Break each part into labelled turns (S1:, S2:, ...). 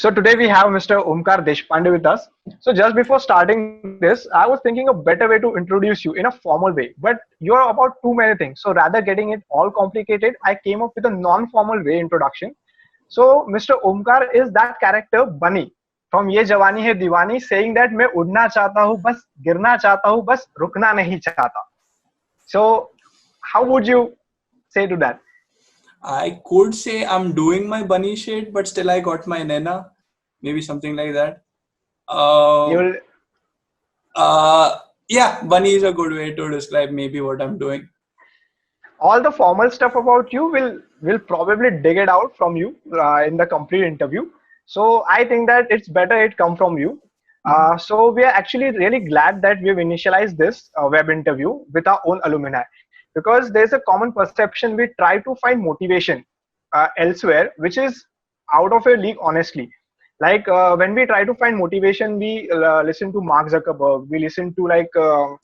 S1: So today we have Mr. Onkar Deshpande with us. So just before starting this, I was thinking a better way to introduce you in a formal way, but you're about too many things. So rather getting it all complicated, I came up with a non-formal way introduction. So Mr. Omkar is that character Bunny from Ye Jawani Hai Diwani, saying that मैं उड़ना चाहता हूँ बस गिरना चाहता हूँ बस रुकना नहीं चाहता. So how would you say to that?
S2: I could say I'm doing my bunny shit, but still I got my nena. Maybe something like that.
S1: You'll
S2: Yeah, bunny is a good way to describe maybe what I'm doing.
S1: all the formal stuff about you will probably dig it out from you in the complete interview. So I think that it's better it come from you. So we are actually really glad that we've initialized this web interview with our own alumni, because there's a common perception we try to find motivation elsewhere, which is out of a league, honestly. Like when we try to find motivation, we listen to Mark Zuckerberg, we listen to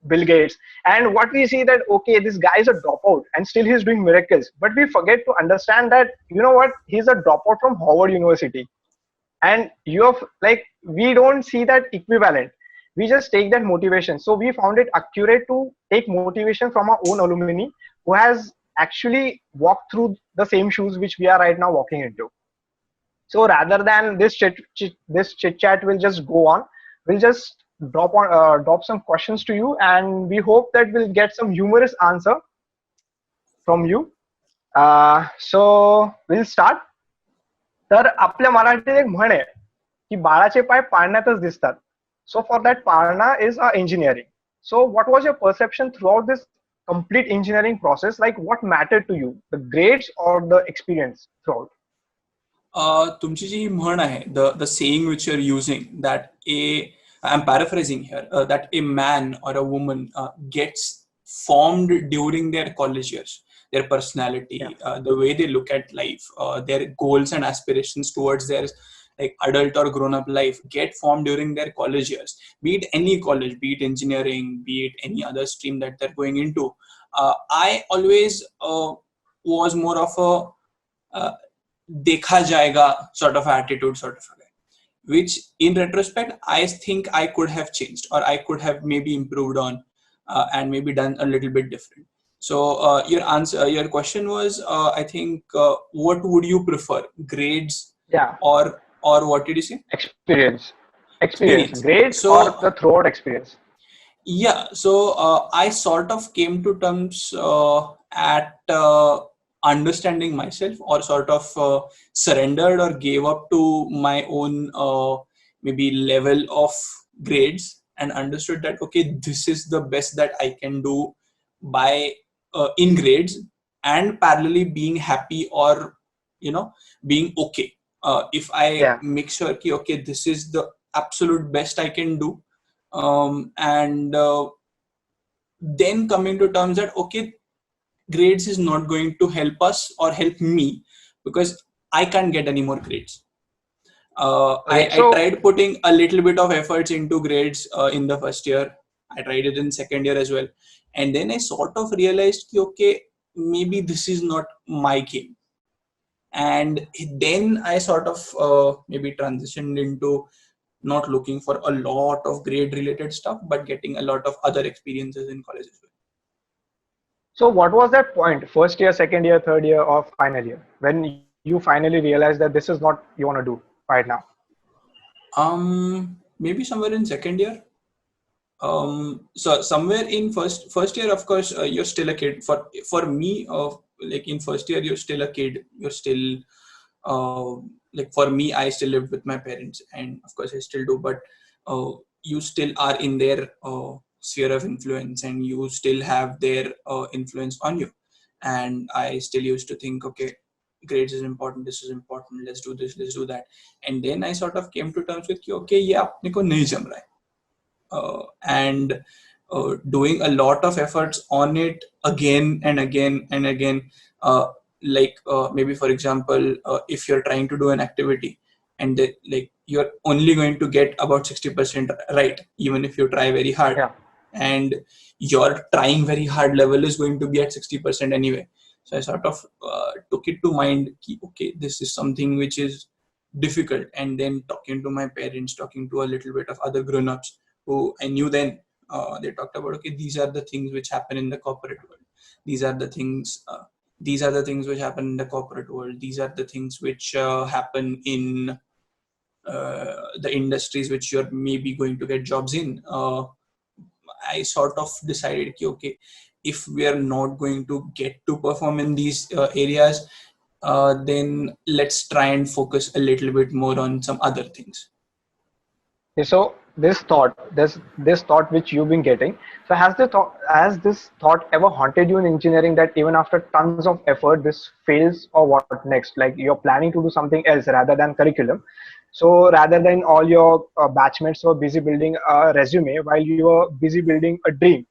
S1: Bill Gates, and what we see that okay, this guy is a dropout and still he's doing miracles, but we forget to understand that you know what, he's a dropout from Harvard University, and you have we don't see that equivalent. We just take that motivation. So we found it accurate to take motivation from our own alumni who has actually walked through the same shoes which we are right now walking into. So rather than this chit chat will just go on, we'll just drop some questions to you, and we hope that we'll get some humorous answer from you. So we'll start. तर आपल्या मराठीत एक म्हण आहे की बाळाचे पाय पाळण्यातच दिसतात. So for that, Parna is engineering. So what was your perception throughout this complete engineering process? Like what mattered to you, the grades or the experience throughout?
S2: तुमची जी म्हण आहे, the saying which you're using, that I'm paraphrasing here, that a man or a woman gets formed during their college years, their personality, the way they look at life, their goals and aspirations towards their adult or grown-up life get formed during their college years, be it any college, be it engineering, be it any other stream that they're going into. I always was more of a dekha jayega sort of attitude sort of a guy, which in retrospect I think I could have changed, or I could have maybe improved on and maybe done a little bit different. So your question was, I think, what would you prefer, grades or what did you say?
S1: Experience. Grades or the throughout experience?
S2: Yeah, so I sort of came to terms at understanding myself, or sort of surrendered or gave up to my own maybe level of grades, and understood that okay, this is the best that I can do by in grades, and parallelly being happy, or being okay. If I make sure that okay, this is the absolute best I can do, and then coming to terms that okay, grades is not going to help us or help me because I can't get any more grades. I tried putting a little bit of efforts into grades in the first year. I tried it in second year as well, and then I sort of realized okay, maybe this is not my game. And then I sort of maybe transitioned into not looking for a lot of grade related stuff, but getting a lot of other experiences in college as well.
S1: So what was that point, first year, second year, third year, or final year, when you finally realized that this is what you want to do right now?
S2: Maybe somewhere in second year. So somewhere in first year, of course, you're still a kid. For me, in first year, you're still a kid. You're still for me, I still lived with my parents, and of course I still do. But you still are in their sphere of influence, and you still have their influence on you. And I still used to think, okay, grades is important, this is important, let's do this, let's do that. And then I sort of came to terms with okay, yeah, apne ko nahi jam raha hai. And doing a lot of efforts on it again and again and again. Maybe for example, if you're trying to do an activity and you're only going to get about 60% right, even if you try very hard, and your trying very hard level is going to be at 60% anyway. So I sort of took it to mind, okay, this is something which is difficult. And then talking to my parents, talking to a little bit of other grown-ups who I knew then, they talked about, okay, these are the things which happen in the corporate world. These are the things. These are the things which happen in the corporate world. These are the things which happen in the industries which you're maybe going to get jobs in. I sort of decided, okay, if we are not going to get to perform in these areas, then let's try and focus a little bit more on some other things.
S1: Okay, so this thought which you've been getting. So has this thought ever haunted you in engineering that even after tons of effort, this fails, or what next? Like you're planning to do something else rather than curriculum. So rather than all your batchmates were busy building a resume while you were busy building a dream.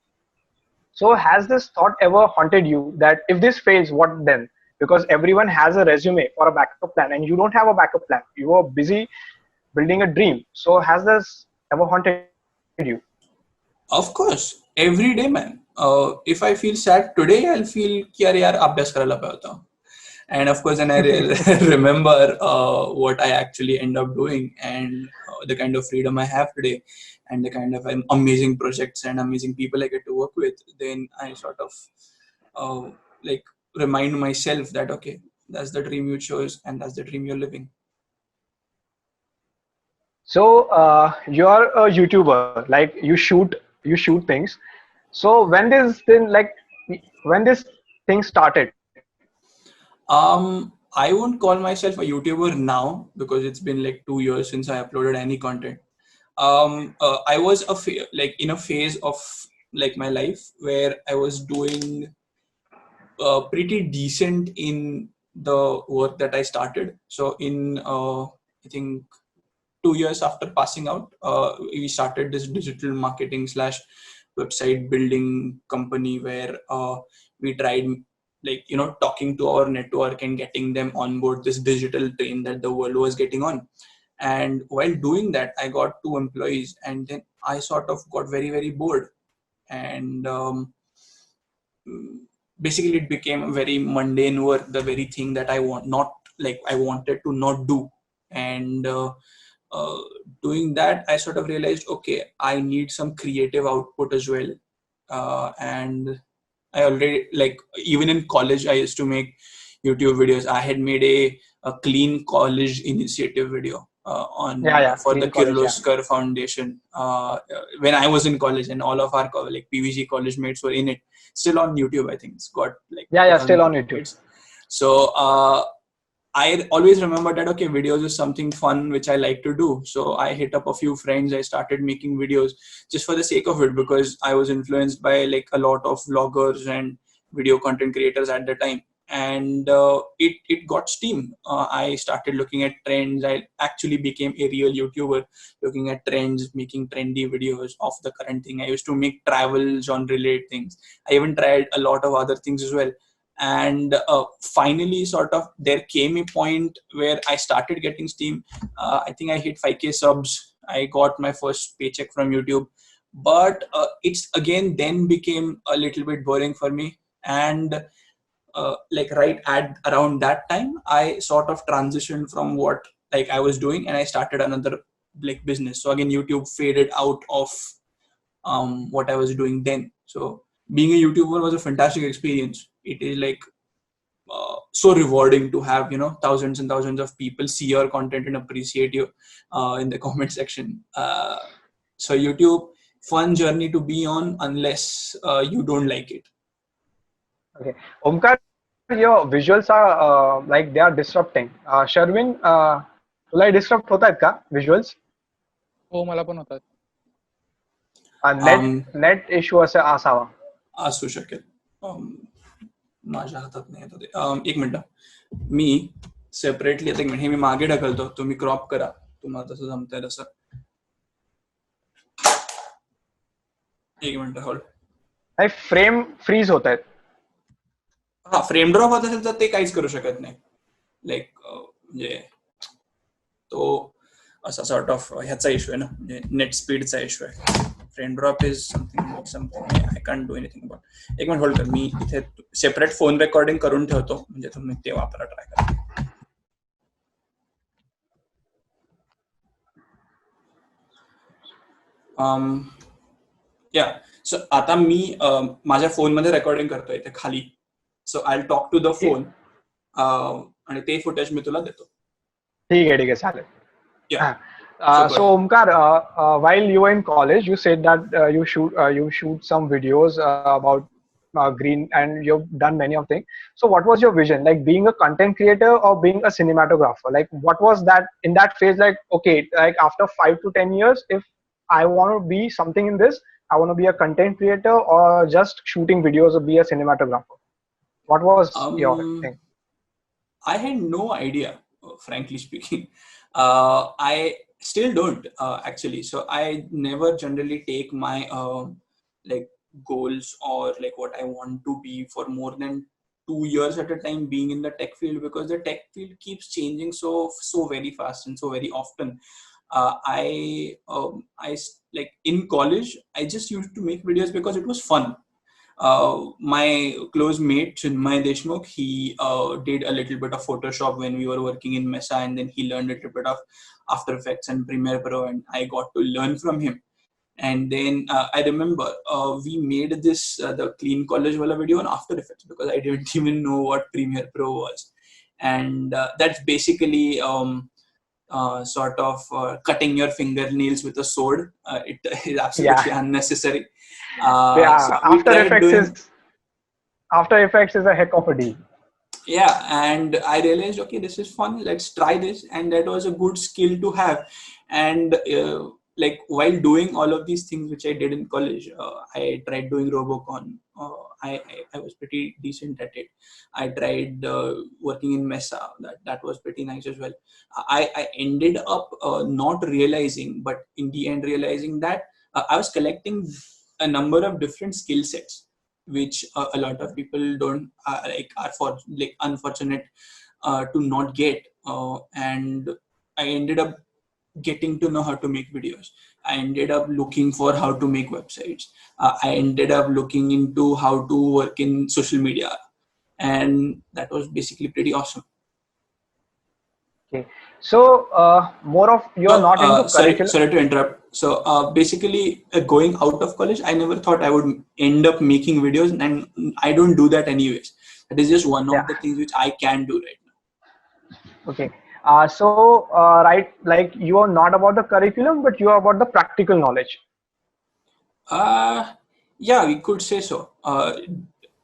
S1: So has this thought ever haunted you that if this fails, what then? Because everyone has a resume or a backup plan, and you don't have a backup plan. You are busy building a dream. So has this ever haunted you?
S2: Of course, every day, man. If I feel sad today, I'll feel कि यार यार अभ्यास करायला पाहिजे होता. And of course, then I remember what I actually end up doing, and the kind of freedom I have today, and the kind of amazing projects and amazing people I get to work with. Then I sort of like remind myself that, okay, that's the dream you chose, and that's the dream you're living.
S1: So you're a YouTuber, like you shoot things. So when this thing started?
S2: I won't call myself a YouTuber now because it's been like 2 years since I uploaded any content. I was like in a phase of like my life where I was doing pretty decent in the work that I started. So in I think 2 years after passing out, we started this digital marketing / website building company where we tried, like, talking to our network and getting them on board this digital train that the world was getting on. And while doing that, I got 2 employees, and then I sort of got very, very bored. And basically it became a very mundane work, the very thing that I wanted to not do. And uh, doing that, I sort of realized, okay, I need some creative output as well. And I already, like, even in college, I used to make YouTube videos. I had made a clean college initiative video
S1: Yeah,
S2: for the
S1: clean college. Yeah.
S2: Kirloskar Foundation when I was in college, and all of our like PVG college mates were in it. Still on YouTube, I think it's got like
S1: Yeah, still
S2: 2,000
S1: on YouTube.
S2: hits. So I always remember that, okay, videos is something fun which I like to do. So I hit up a few friends. I started making videos just for the sake of it, because I was influenced by like a lot of vloggers and video content creators at the time. And it got steam. I started looking at trends. I actually became a real YouTuber, looking at trends, making trendy videos of the current thing. I used to make travel genre related things. I even tried a lot of other things as well. And finally, sort of, there came a point where I started getting steam. I think I hit 5K subs. I got my first paycheck from YouTube, but it's again then became a little bit boring for me. And like right at around that time, I sort of transitioned from what like I was doing, and I started another like business. So again, YouTube faded out of what I was doing then. So being a YouTuber was a fantastic experience. It is like so rewarding to have, thousands and thousands of people see your content and appreciate you in the comment section. So YouTube, fun journey to be on, unless you don't like it.
S1: Okay, Omkar, your visuals are like they are disrupting. Sherwin, तुला disrupt होत आहेत का visuals?
S3: हो मला पण होतात.
S1: Net issue असावा.
S2: असू शकेल. माझ्या हातात नाही येत ते. एक मिनिट, मी सेपरेटली एक मिनिट हे मी मागे ढकलतो, तुम्ही क्रॉप करा तुम्हाला तसं जमतंय तसं. एक मिनिट होल्ड.
S1: नाही, फ्रेम फ्रीज होत आहेत.
S2: हा, फ्रेम ड्रॉप होत असेल तर ते काहीच करू शकत नाही. लाईक म्हणजे तो असा सॉर्ट ऑफ ह्याचा इश्यू आहे ना, म्हणजे नेट स्पीडचा इश्यू आहे. Frame drop is something I can't do anything about. एक मिनिट होल्ड कर, मी इथे सेपरेट फोन रेकॉर्डिंग करून ठेवतो, म्हणजे तुम्ही ते वापरा, ट्राय करा. या सो आता मी माझ्या फोनमध्ये रेकॉर्डिंग करतोय इथे खाली. So I talk to the phone आणि ते फुटेज मी तुला देतो.
S1: ठीक आहे चालेल.
S2: या
S1: So Omkar, while you were in college, you said that you shoot some videos about green, and you've done many of things. So what was your vision, like being a content creator or being a cinematographer? Like what was that in that phase? Like okay, like after 5 to 10 years, if I want to be something in this, I want to be a content creator or just shooting videos or be a cinematographer. What was your thing?
S2: I had no idea, frankly speaking. I still don't actually. So I never generally take my like goals or like what I want to be for more than 2 years at a time being in the tech field, because the tech field keeps changing so very fast and so very often. I like in college I just used to make videos because it was fun. My close mate Chinmay Deshmukh, he did a little bit of Photoshop when we were working in Mesa, and then he learned a little bit of After Effects and Premiere Pro, and I got to learn from him. And then I remember we made this the Clean College wala video on After Effects, because I didn't even know what Premiere Pro was. And that's basically sort of cutting your fingernails with a sword. It is absolutely unnecessary. So we tried doing.
S1: After Effects is a heck of a deal.
S2: Yeah, and I realized, okay, this is fun, let's try this, and that was a good skill to have. And like while doing all of these things which I did in college, I tried doing Robocon. I was pretty decent at it. I tried working in Mesa. That was pretty nice as well. I ended up not realizing, but in the end realizing that I was collecting a number of different skill sets, which a lot of people don't are for like unfortunate to not get. And I ended up getting to know how to make videos. I ended up looking for how to make websites. I ended up looking into how to work in social media, and that was basically pretty awesome.
S1: Okay, so more of you're not into curriculum.
S2: Sorry to interrupt. So basically, going out of college, I never thought I would end up making videos, and I don't do that anyways. That is just one of the things which I can do right now.
S1: Okay, so right, like you are not about the curriculum, but you are about the practical knowledge.
S2: Yeah, we could say so.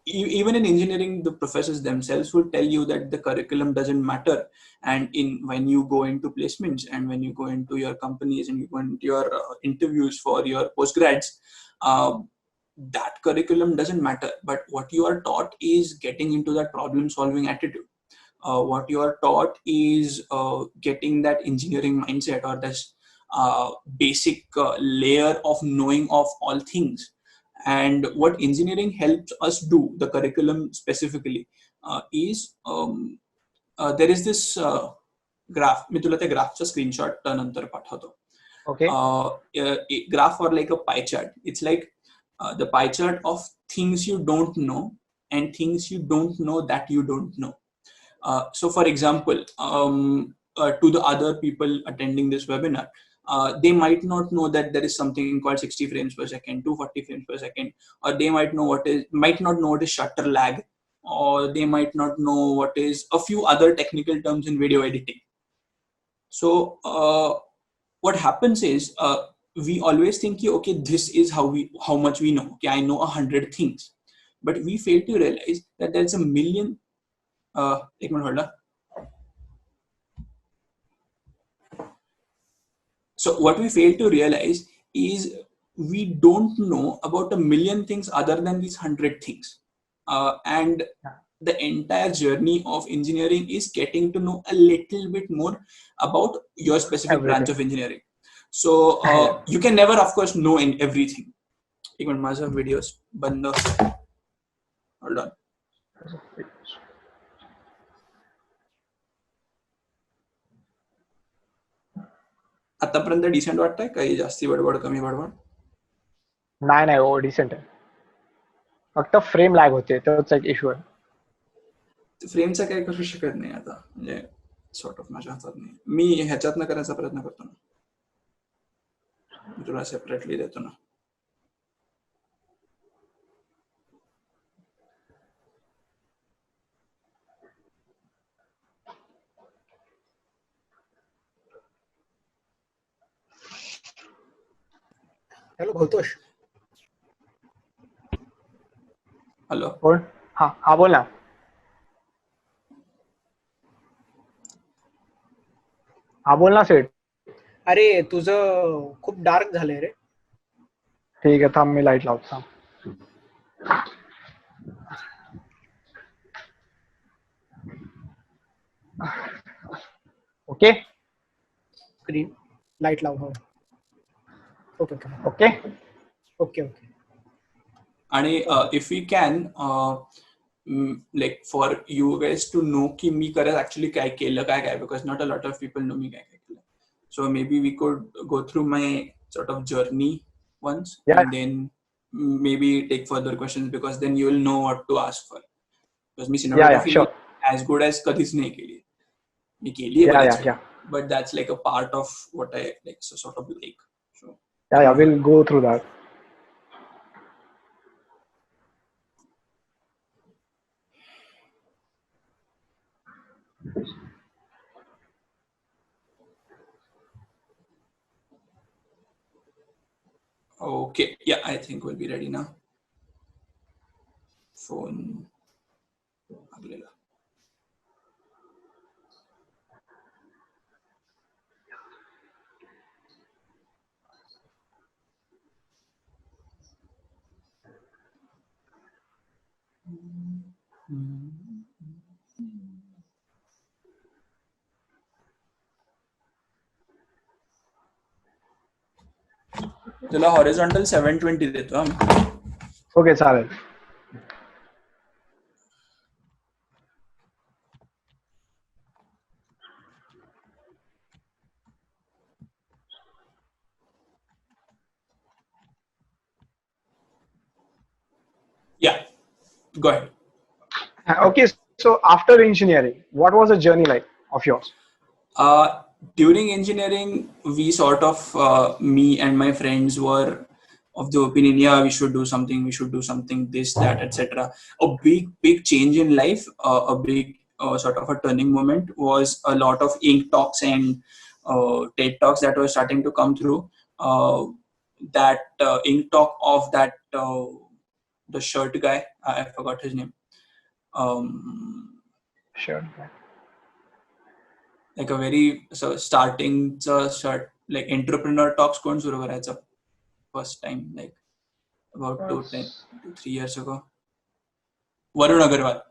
S2: Even in engineering, the professors themselves will tell you that the curriculum doesn't matter, and when you go into placements and when you go into your companies and you go into your interviews for your postgrads, that curriculum doesn't matter. But what you are taught is getting into that problem solving attitude. What you are taught is getting that engineering mindset, or this basic layer of knowing of all things. And what engineering helps us do, the curriculum specifically, is there is this graph. मी तुला त्या ग्राफचा screenshot नंतर पाठवतो.
S1: Okay.
S2: A graph or like a pie chart. It's like the pie chart of things you don't know and things you don't know that you don't know. So for example, to the other people attending this webinar, they might not know that there is something called 60 frames per second, 240 frames per second, or they might not know what is shutter lag, or they might not know what is a few other technical terms in video editing. So what happens is we always think, okay, this is how much we know. Okay, I know 100 things, but we fail to realize that there's a million. एक minute hold on. So what we fail to realize is we don't know about a million things other than these 100 things. And the entire journey of engineering is getting to know a little bit more about your specific branch of engineering. So you can never, of course, know in everything. एक minute माझा videos बंद. Hold on. आतापर्यंत decent वाटतंय काही जास्ती बडबड कमी बडबड?
S1: नाही हो डिसेंट आहे. फक्त फ्रेम लॅग होते, तोच एक इश्यू आहे.
S2: फ्रेमचा काही करू शकत नाही आता, म्हणजे सॉर्ट ऑफ माझ्या हातात नाही. मी ह्याच्यातनं करायचा प्रयत्न करतो ना. मी तुला सेपरेटली देतो ना.
S4: हॅलो भवतोष.
S2: हॅलो.
S1: कोण? हा बोल ना. हा बोल ना सेठ.
S4: अरे तुझं खूप डार्क झालंय रे.
S1: ठीक आहे, थांब मी लाईट लावतो. थांब. ओके
S4: स्क्रीन लाईट लाव. हो okay okay
S1: okay.
S4: Okay okay.
S2: आणि if we can like for you guys to know की मी खरंच ऍक्च्युली काय केलं काय because not a lot of people know me काय केलं. So maybe we could go through my sort of journey once
S1: Yeah.
S2: and then maybe take further questions because then you will know what to ask for. Because me cinematography
S1: sure.
S2: as good as कधीच नाही केली. मी केली आहे बरेच वेळा, but that's like a part of what I like, so sort of like. So
S1: yeah, we'll go through that.
S2: Okay, yeah, I think we'll be ready now. Phone aglela. तुला horizontal 720 देतो.
S1: Okay चालेल.
S2: Yeah, go ahead.
S1: Okay, so after engineering, what was the journey like of yours?
S2: During engineering, we sort of, me and my friends were of the opinion, yeah, we should do something, this, that, etc. A big change in life, a big sort of a turning moment was a lot of ink talks and TED talks that were starting to come through. That ink talk of that the shirt guy, I forgot his name.
S1: Sure.
S2: Like a very starting shirt, like entrepreneur talks कोण सुरू करायचं first time, like about 2-3 years ago. Varun Agarwal,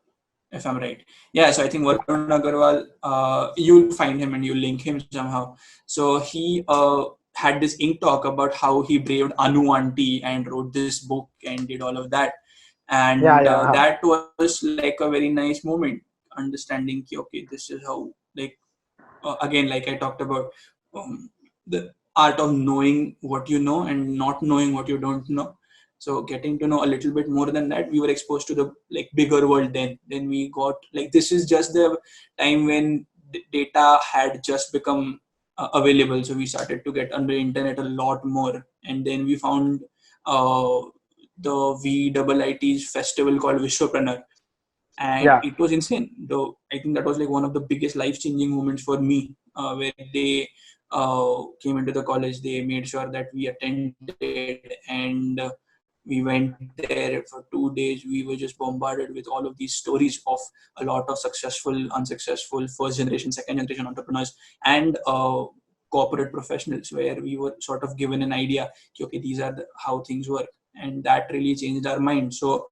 S2: if I'm right. Yeah, so I think Varun Agarwal, you'll find him and you link him somehow. So he had this ink talk about how he braved Anu auntie and wrote this book and did all of that. And that was like a very nice moment, understanding okay, this is how, like, again, like I talked about, the art of knowing what you know and not knowing what you don't know. So getting to know a little bit more than that, we were exposed to the like bigger world. Then we got like, this is just the time when data had just become available. So we started to get on the internet a lot more, and then we found the VIIT's festival called Vishwapreneur. And it was insane. Though I think that was like one of the biggest life-changing moments for me, where they came into the college. They made sure that we attended, and we went there for 2 days. We were just bombarded with all of these stories of a lot of successful, unsuccessful, first generation, second generation entrepreneurs, and corporate professionals, where we were sort of given an idea, okay, these are how things work. And that really changed our mind. So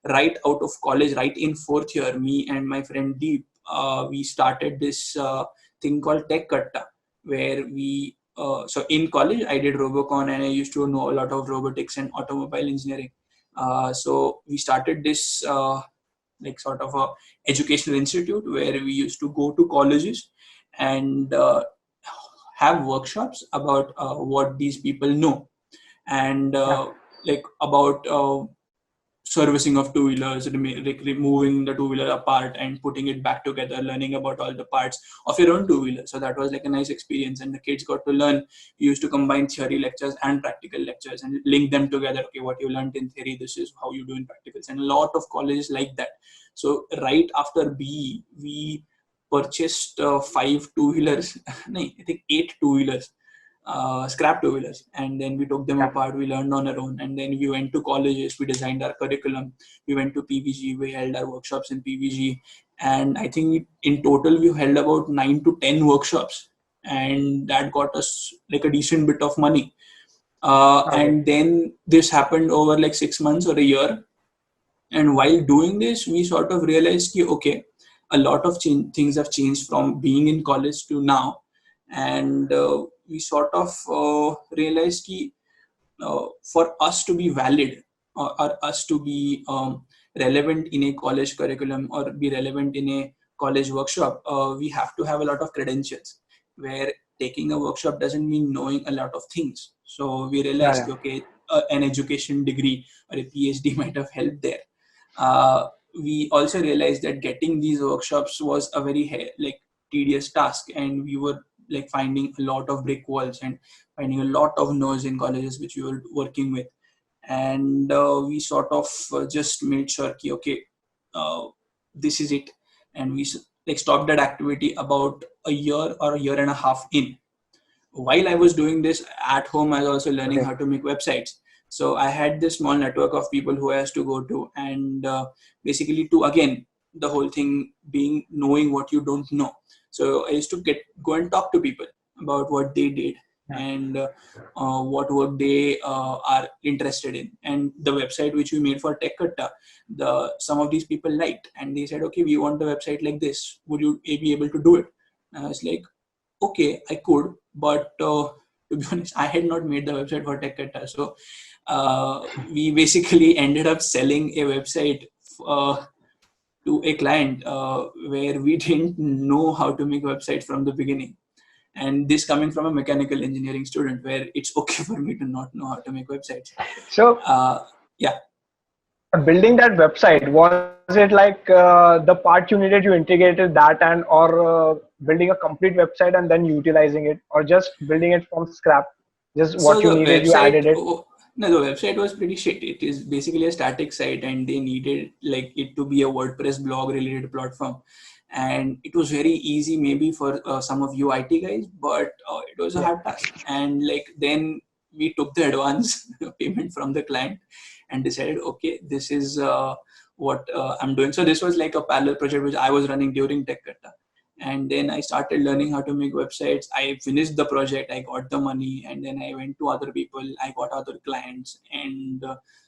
S2: right out of college, right in 4th year, me and my friend Deep, we started this thing called Tech Katta, where we, so in college, I did Robocon and I used to know a lot of robotics and automobile engineering. So we started this like sort of a educational institute where we used to go to colleges and have workshops about what these people know, and like about servicing of two-wheelers, like removing the two-wheeler apart and putting it back together, learning about all the parts of your own two-wheeler. So that was like a nice experience, and the kids got to learn. We used to combine theory lectures and practical lectures and link them together. Okay, what you learned in theory, this is how you do in practicals, and a lot of colleges like that. So right after BE, we purchased 5 two-wheelers, no, I think 8 two-wheelers, scrap two-wheelers, and then we took them apart. We learned on our own, and then we went to colleges. We designed our curriculum. We went to PVG. We held our workshops in PVG, and I think in total we held about 9 to 10 workshops, and that got us like a decent bit of money. And then this happened over like 6 months or a year. And while doing this, we sort of realized, okay, a lot of things have changed from being in college to now. And we sort of realized for us to be valid, or us to be relevant in a college curriculum or be relevant in a college workshop, we have to have a lot of credentials, where taking a workshop doesn't mean knowing a lot of things. So we realized, okay, an education degree or a PhD might have helped there. We also realized that getting these workshops was a very like tedious task, and we were like finding a lot of brick walls and finding a lot of no's in colleges which we were working with. And we sort of just made sure, okay, this is it. And we like stopped that activity about a year or a year and a half in. While I was doing this at home, I was also learning how to make websites. So I had this small network of people who I has to go to, and basically to, again, the whole thing being knowing what you don't know. So I used to go and talk to people about what they did and what work they are interested in. And the website which we made for TechKatta, some of these people liked, and they said, okay, we want a website like this. Would you be able to do it? And I was like, okay, I could, but to be honest, I had not made the website for TechKatta. So we basically ended up selling a website to a client where we didn't know how to make websites from the beginning. And this coming from a mechanical engineering student, where it's okay for me to not know how to make websites.
S1: So
S2: yeah.
S1: Building that website, was it like the part you needed, you integrated that, and or building a complete website and then utilizing it, or just building it from scrap? Just what you needed, you added it?
S2: No, the website was pretty shit. It is basically a static site, and they needed like it to be a WordPress blog related platform. And it was very easy maybe for some of you IT guys, but it was a hard task. And like then we took the advance payment from the client and decided, okay, this is what I'm doing. So this was like a parallel project which I was running during TechKatta. And then I started learning how to make websites. I finished the project, I got the money, and then I went to other people, I got other clients, and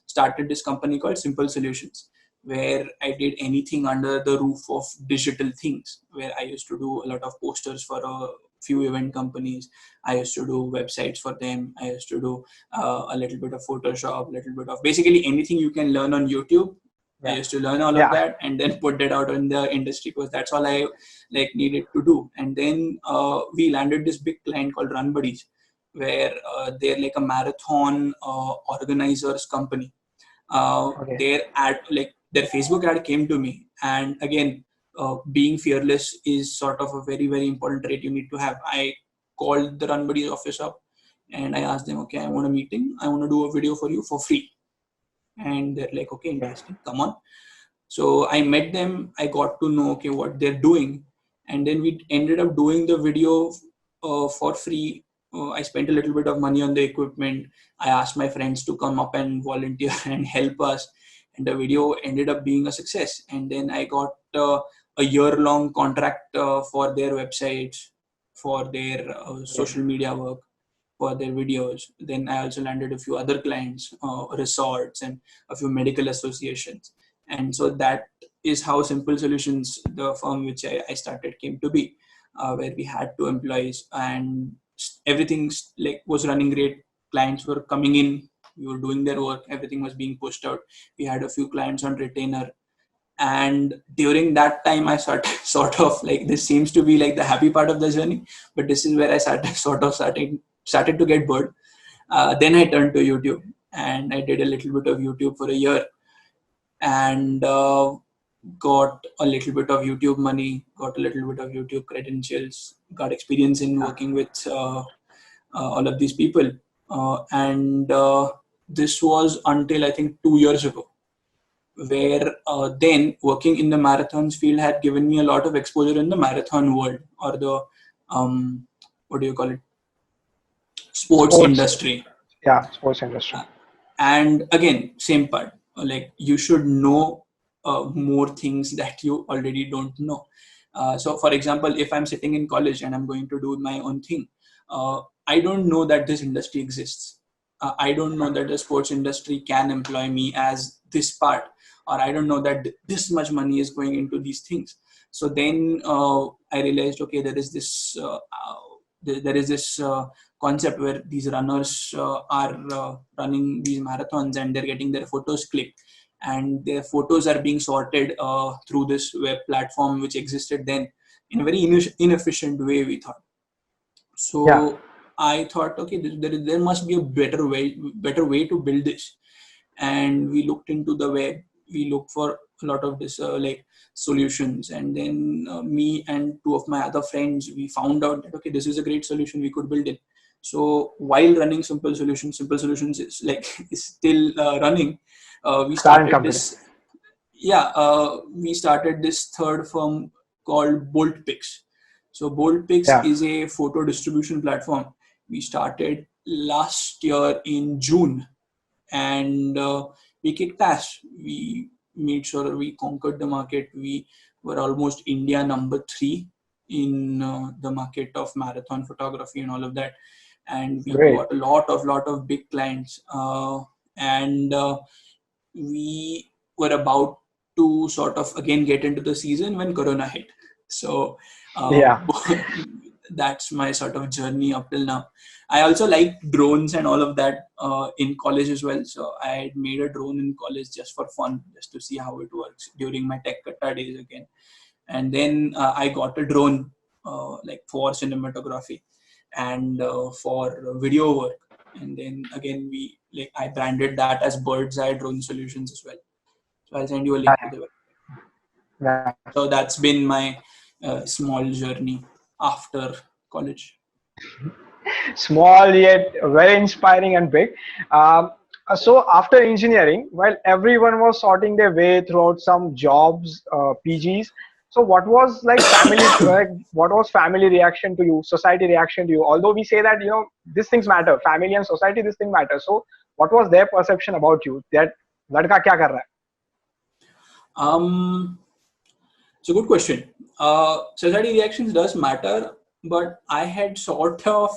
S2: started this company called Simple Solutions, where I did anything under the roof of digital things, where I used to do a lot of posters for a few event companies. I used to do websites for them. I used to do a little bit of Photoshop, a little bit of basically anything you can learn on YouTube. I used to learn all of that and then put it out in the industry, because that's all I like needed to do. And then we landed this big client called Run Buddies, where they're like a marathon organizers company. Their ad, like their Facebook ad came to me, and again, being fearless is sort of a very, very important trait you need to have. I called the Run Buddies office up and I asked them, okay, I want a meeting. I want to do a video for you for free. And they're like, okay, interesting, come on. So I met them, I got to know, okay, what they're doing. And then we ended up doing the video for free. I spent a little bit of money on the equipment. I asked my friends to come up and volunteer and help us. And the video ended up being a success. And then I got a year-long contract for their websites, for their social media work, for their videos. Then I also landed a few other clients, resorts and a few medical associations. And so that is how Simple Solutions, the firm which I started, came to be, where we had 2 employees and everything like was running great. Clients were coming in, we were doing their work, everything was being pushed out. We had a few clients on retainer. And during that time, I sort of like, this seems to be like the happy part of the journey, but this is where I started to get bored. Then I turned to YouTube and I did a little bit of YouTube for a year. and got a little bit of YouTube money, got a little bit of YouTube credentials, got experience in working with all of these people. And this was until I think 2 years ago, where then working in the marathons field had given me a lot of exposure in the marathon world, or the what do you call it, sports
S1: Sports,
S2: industry.
S1: sports industry.
S2: And again, same part, like you should know more things that you already don't know. So for example, if I'm sitting in college and I'm going to do my own thing, I don't know that this industry exists. I don't know that the sports industry can employ me as this part, or I don't know that this much money is going into these things. So then I realized, okay, there is this concept where these runners are running these marathons, and they're getting their photos clicked, and their photos are being sorted through this web platform which existed then in a very inefficient way, we thought.
S1: Yeah,
S2: So I thought, okay, there must be a better way to build this. And we looked into the web, we looked for a lot of this like solutions, and then me and two of my other friends, we found out that okay, this is a great solution, we could build it. So while running Simple Solutions is like is still running, we
S1: current
S2: started
S1: company.
S2: this. We started this third firm called BoltPics. So BoltPics
S1: Yeah,
S2: is a photo distribution platform. We started last year in June, and we kicked ass. We made sure we conquered the market. We were almost India number 3 in the market of marathon photography and all of that. And we
S1: great.
S2: got a lot of big clients. And we were about to sort of again get into the season when Corona hit. So
S1: Yeah,
S2: that's my sort of journey up till now. I also like drones and all of that in college as well. So I had made a drone in college just for fun, just to see how it works during my tech katta days again. And then I got a drone like for cinematography and for video work. And then again, I branded that as Bird's Eye Drone Solutions as well. So I'll send you a link to the web.
S1: yeah.
S2: So that's been my small journey after college.
S1: Small yet very inspiring and big. So after engineering, while everyone was sorting their way throughout some jobs, PGs, so what was like what was family reaction to you, society reaction to you? Although we say that these things matter, family and society, this thing matter. So what was their perception about you? That ladka kya kar raha hai?
S2: Um, it's a good question. Society reactions does matter, but I had sort of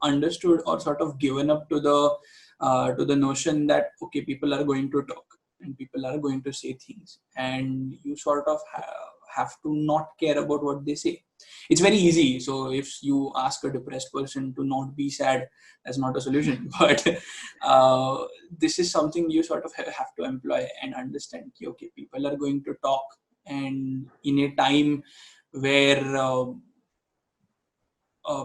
S2: understood or sort of given up to the notion that okay, people are going to talk and people are going to say things, and you sort of have to not care about what they say. It's very easy. So if you ask a depressed person to not be sad, that's not a solution. But this is something you sort of have to employ and understand. Okay, people are going to talk, and in a time where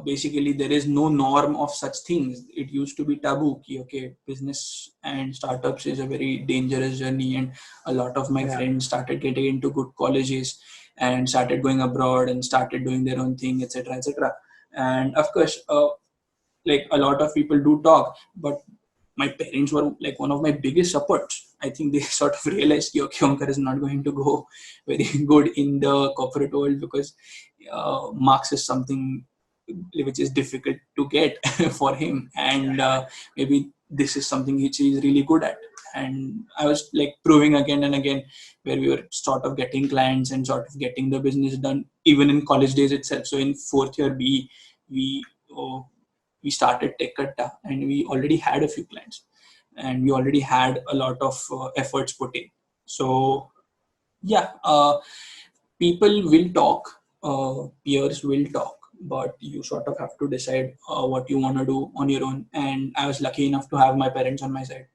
S2: basically there is no norm of such things. It used to be taboo ki, okay, business and startups is a very dangerous journey, and a lot of my
S1: Yeah,
S2: friends started getting into good colleges and started going abroad and started doing their own thing, etc., etc. And of course, like a lot of people do talk, but my parents were like one of my biggest supports. I think they sort of realized okay, Onkar is not going to go very good in the corporate world, because marks is something which is difficult to get for him, and maybe this is something which he's really good at. And I was like proving again and again, where we were sort of getting clients and sort of getting the business done even in college days itself. So in fourth year B, we oh, we started Tech Katta, and we already had a few clients, and we already had a lot of efforts put in. So yeah, people will talk, peers will talk, but you sort of have to decide what you want to do on your own. And I was lucky enough to have my parents on my side.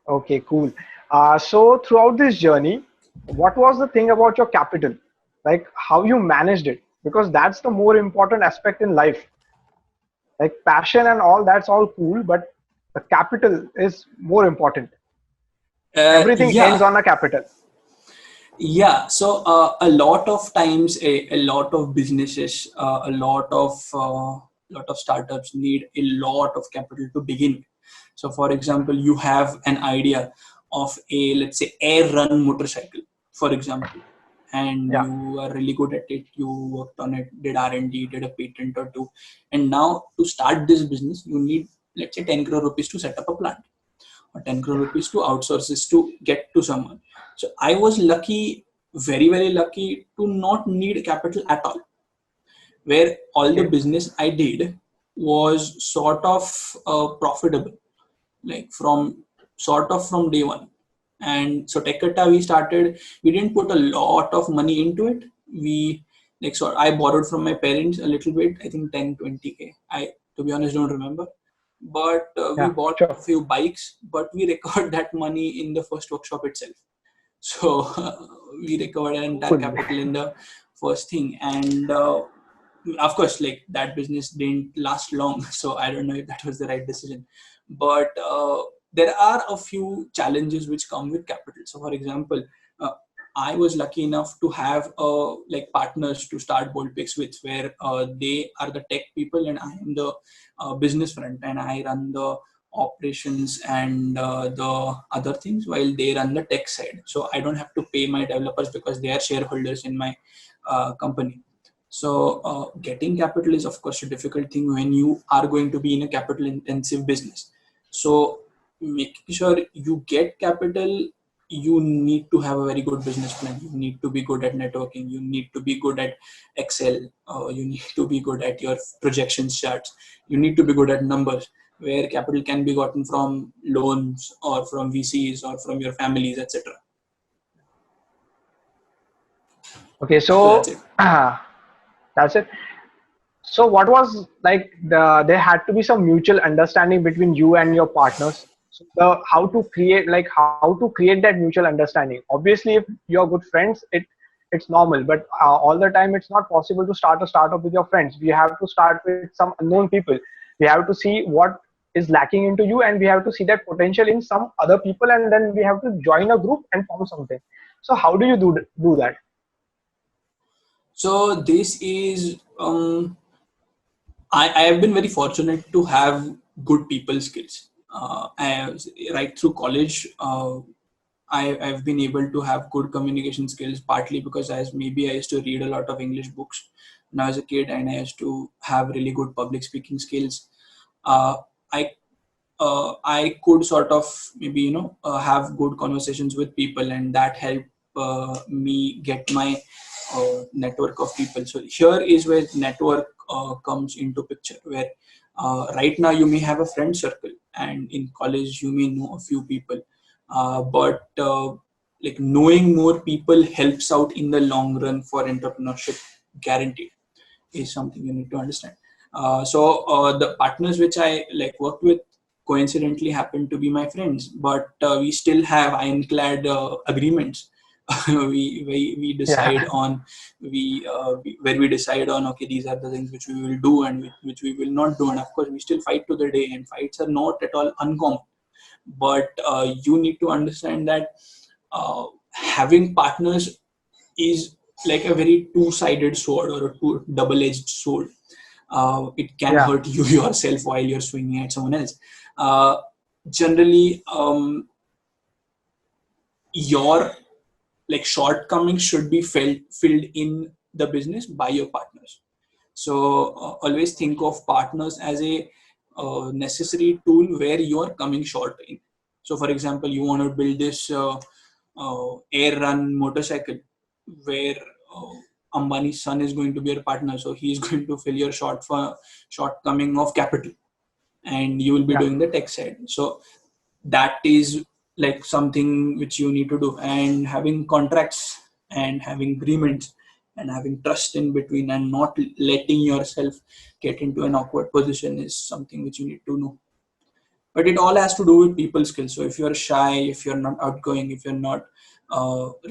S1: okay, cool. So throughout this journey, what was the thing about your capital? Like how you managed it? Because that's the more important aspect in life. Like passion and all, that's all cool, but the capital is more important. Everything ends
S2: Yeah.
S1: on a capital.
S2: Yeah, so a lot of times, a lot of businesses, a lot of startups need a lot of capital to begin with. So, for example, you have an idea of a, let's say, air run motorcycle, for example, and
S1: Yeah.
S2: you are really good at it. You worked on it, did R&D, did a patent or two, and now to start this business, you need, let's say, 10 crore rupees to set up a plant, or 10 crore rupees to outsource this to get to someone. So I was lucky, very, very lucky to not need capital at all, where all the
S1: Okay.
S2: business I did was sort of profitable, like from day one. And so Tekata we started, we didn't put a lot of money into it. We I borrowed from my parents a little bit, I think 10-20K. I, to be honest, don't remember. But we
S1: Yeah.
S2: bought
S1: Sure.
S2: a few bikes, but we recovered that money in the first workshop itself. So we recovered an entire
S1: Cool.
S2: capital in the first thing. And of course, like, that business didn't last long. So I don't know if that was the right decision. But there are a few challenges which come with capital. So for example, uh, I was lucky enough to have like partners to start BoltPics with, where they are the tech people and I am the business front, and I run the operations and the other things while they run the tech side. So I don't have to pay my developers because they are shareholders in my company. So getting capital is of course a difficult thing when you are going to be in a capital intensive business. So making sure you get capital, you need to have a very good business plan. You need to be good at networking. You need to be good at Excel. You need to be good at your projection charts. You need to be good at numbers, where capital can be gotten from loans or from VCs or from your families, etc.
S1: Okay.
S2: So that's
S1: So
S2: it.
S1: that's it. So what was like there had to be some mutual understanding between you and your partners. So how to create that mutual understanding. Obviously, if you're good friends, it's normal. But all the time, it's not possible to start a startup with your friends. We have to start with some unknown people. We have to see what is lacking into you, and we have to see that potential in some other people, and then we have to join a group and form something. So how do you do that?
S2: So this is I have been very fortunate to have good people skills. Right through college, I've been able to have good communication skills, partly because as maybe I used to read a lot of English books when I was a kid, and I used to have really good public speaking skills. Uh, I I could sort of maybe have good conversations with people, and that helped me get my network of people. So here is where network comes into picture, where right now you may have a friend circle, and in college you may know a few people, but like, knowing more people helps out in the long run for entrepreneurship, guaranteed, is something you need to understand. So the partners which I like worked with coincidentally happen to be my friends, but we still have ironclad agreements. We decide
S1: Yeah.
S2: on where we decide on, okay, these are the things which we will do and which we will not do, and of course we still fight to the day, and fights are not at all uncommon. But you need to understand that having partners is like a very two-sided sword, or a double-edged sword. It can
S1: Yeah.
S2: hurt you yourself while you're swinging at someone else. Uh, Generally, your like shortcomings should be filled in the business by your partners. So always think of partners as a necessary tool where you are coming short in. So for example, you want to build this air run motorcycle, where Ambani's son is going to be your partner, so he is going to fill your shortcoming of capital, and you will be
S1: Yeah.
S2: doing the tech side. So that is like something which you need to do, and having contracts and having agreements and having trust in between, and not letting yourself get into an awkward position, is something which you need to know. But it all has to do with people skills. So if you're shy, if you're not outgoing, if you're not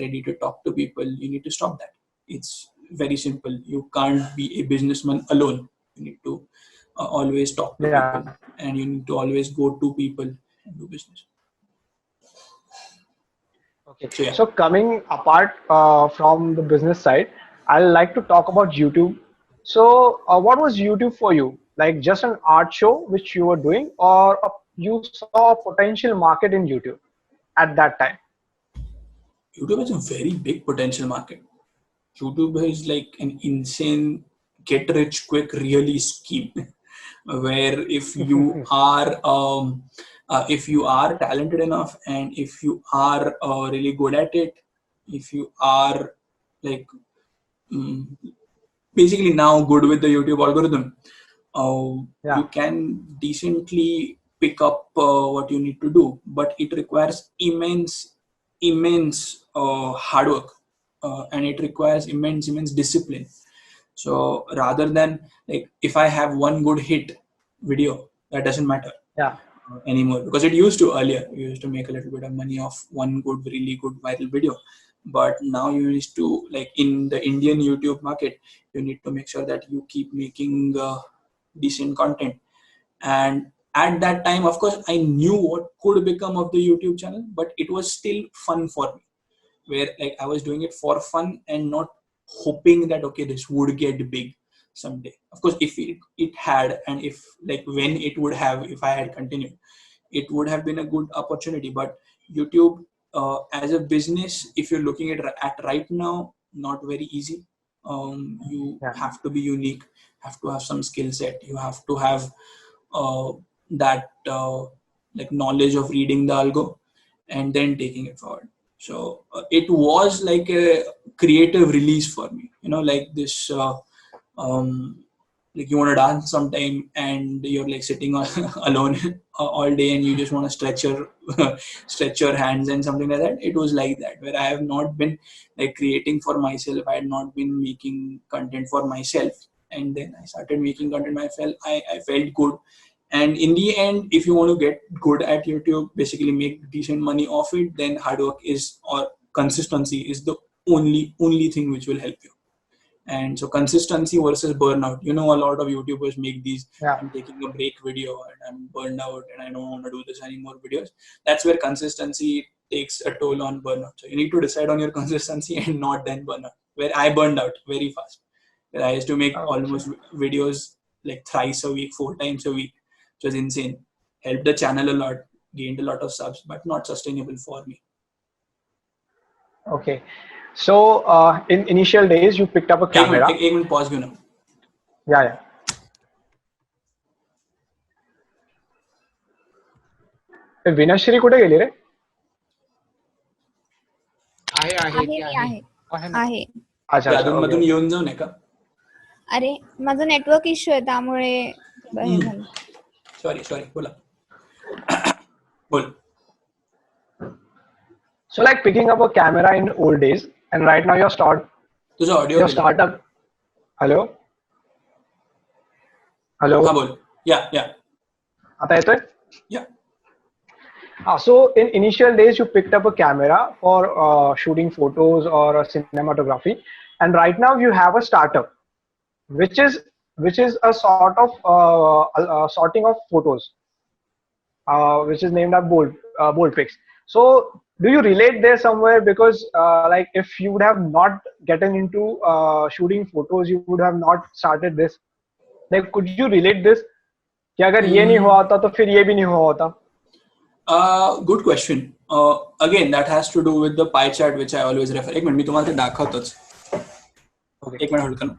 S2: ready to talk to people, you need to stop that. It's very simple. You can't be a businessman alone. You need to always talk to
S1: Yeah.
S2: people, and you need to always go to people and do business.
S1: Okay.
S2: So yeah.
S1: So coming apart from the business side, I'd like to talk about YouTube. So what was YouTube for you? Like just an art show which you were doing, or you saw a potential market in YouTube at that time?
S2: YouTube has a very big potential market. YouTube is like an insane get rich quick really scheme where if you are talented enough and if you are really good at it, if you are like mm, basically now good with the YouTube algorithm,
S1: Yeah.
S2: you can decently pick up what you need to do, but it requires immense hard work, and it requires immense discipline. So rather than like if I have one good hit video, that doesn't matter
S1: Yeah.
S2: anymore, because it used to earlier. You used to make a little bit of money off one good, really good viral video, but now you used to like in the Indian YouTube market, you need to make sure that you keep making decent content. And at that time, of course, I knew what could become of the YouTube channel, but it was still fun for me, where like I was doing it for fun and not hoping that okay, this would get big someday. Of course, if it had, and if like when it would have, if I had continued, it would have been a good opportunity. But YouTube as a business, if you're looking at right now, not very easy. You
S1: Yeah.
S2: have to be unique, have to have some skill set, you have to have uh, that like knowledge of reading the algo and then taking it forward. So it was like a creative release for me, like this like you want to dance sometime and you're like sitting alone all day and you just want to stretch your stretch your hands and something like that. It was like that, where I have not been like creating for myself, I had not been making content for myself, and then I started making content myself. I felt good. And in the end, if you want to get good at YouTube, basically make decent money off it, then hard work is, or consistency is the only thing which will help you. And so consistency versus burnout. A lot of YouTubers make these
S1: Yeah.
S2: I'm taking a break video and I'm burned out and I don't want to do this anymore videos. That's where consistency takes a toll on burnout. So you need to decide on your consistency and not then burnout. Where I burned out very fast. Where I used to make
S1: Okay.
S2: almost videos like thrice a week, 4 times a week, which was insane. Helped the channel a lot, gained a lot of subs, but not sustainable for me.
S1: Okay. So in initial days, you picked up a camera.
S2: एक minute pause क्यों ना.
S1: Yeah. Yeah. विनश्री कुठे गेली रे?
S4: आहे आहे
S5: आहे
S4: ती
S5: मी
S4: आहे.
S5: आहे
S3: आहे ना.
S5: आहे
S1: अच्छा. अच्छा.
S2: अधून मधून
S1: Okay.
S2: येऊन जाऊ नये का?
S5: अरे माझा नेटवर्क इश्यू आहे त्यामुळे हे झालं.
S2: सॉरी बोला. बोल.
S1: So like picking up a camera in old days, and right now
S2: तुझा ऑडिओ
S1: your
S2: गेला.
S1: startup. Hello. Hello.
S2: हा बोल. या
S1: आता येतोय?
S2: या.
S1: So in initial days, you picked up a camera for shooting photos or cinematography, and right now you have a startup, which is a sort of sorting of photos, which is named as BoltPics. So do you relate there somewhere? Because like if you would have not gotten into shooting photos, you would have not started this. Like, could you relate this? कि अगर ये नहीं हुआ होता तो फिर ये भी नहीं हुआ होता.
S2: Good question. Again, that has to do with the pie chart which I always refer. एक मिनिट मी तुम्हाला ते दाखवतोच.
S1: Okay.
S2: एक मिनिट होल्ड करा.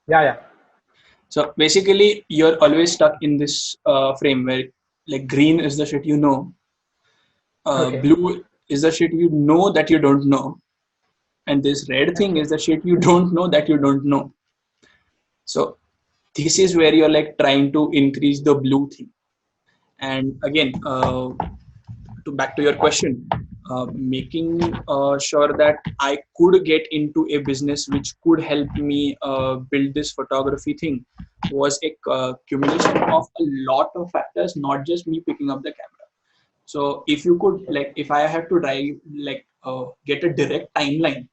S1: Yeah.
S2: So basically, you're always stuck in this frame where like green is the shit you know,
S1: Okay.
S2: blue is the shit you know that you don't know, and this red thing is the shit you don't know that you don't know. So this is where you're like trying to increase the blue thing. And again, back to your question, making sure that I could get into a business which could help me build this photography thing was a accumulation of a lot of factors, not just me picking up the camera. So if you could, like, if I have to get a direct timeline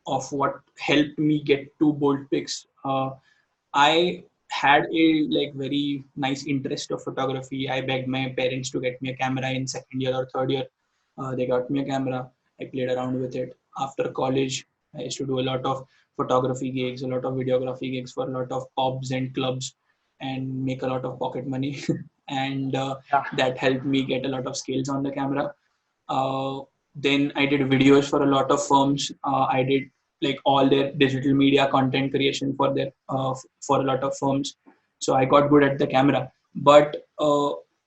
S2: of what helped me get to BoltPics, I had a like very nice interest of photography. I begged my parents to get me a camera in second year or third year. They got me a camera. I played around with it. After college, I used to do a lot of photography gigs, a lot of videography gigs for a lot of pubs and clubs, and make a lot of pocket money. And
S1: Yeah.
S2: that helped me get a lot of skills on the camera. Uh, then I did videos for a lot of firms. I did like all their digital media content creation for their for a lot of firms. So I got good at the camera. But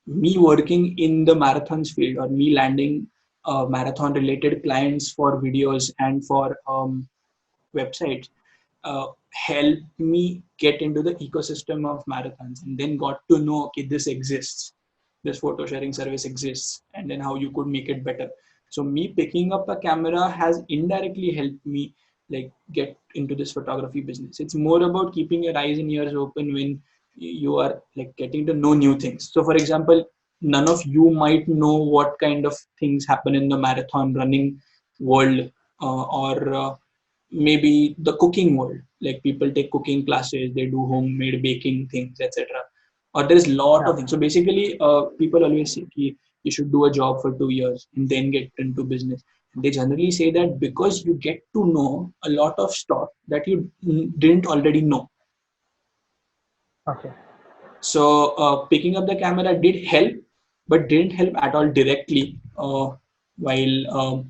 S2: me working in the marathons field, or me landing marathon related clients for videos and for websites, helped me get into the ecosystem of marathons, and then got to know, okay, this exists, this photo sharing service exists, and then how you could make it better. So me picking up a camera has indirectly helped me like get into this photography business. It's more about keeping your eyes and ears open when you are like getting to know new things. So for example, none of you might know what kind of things happen in the marathon running world, or maybe the cooking world, like people take cooking classes, they do homemade baking things, etc. Or there's a lot
S1: Yeah.
S2: of things. So basically people always say ki, you should do a job for 2 years and then get into business. They generally say that because you get to know a lot of stuff that you didn't already know.
S1: Okay.
S2: So picking up the camera did help, but didn't help at all directly while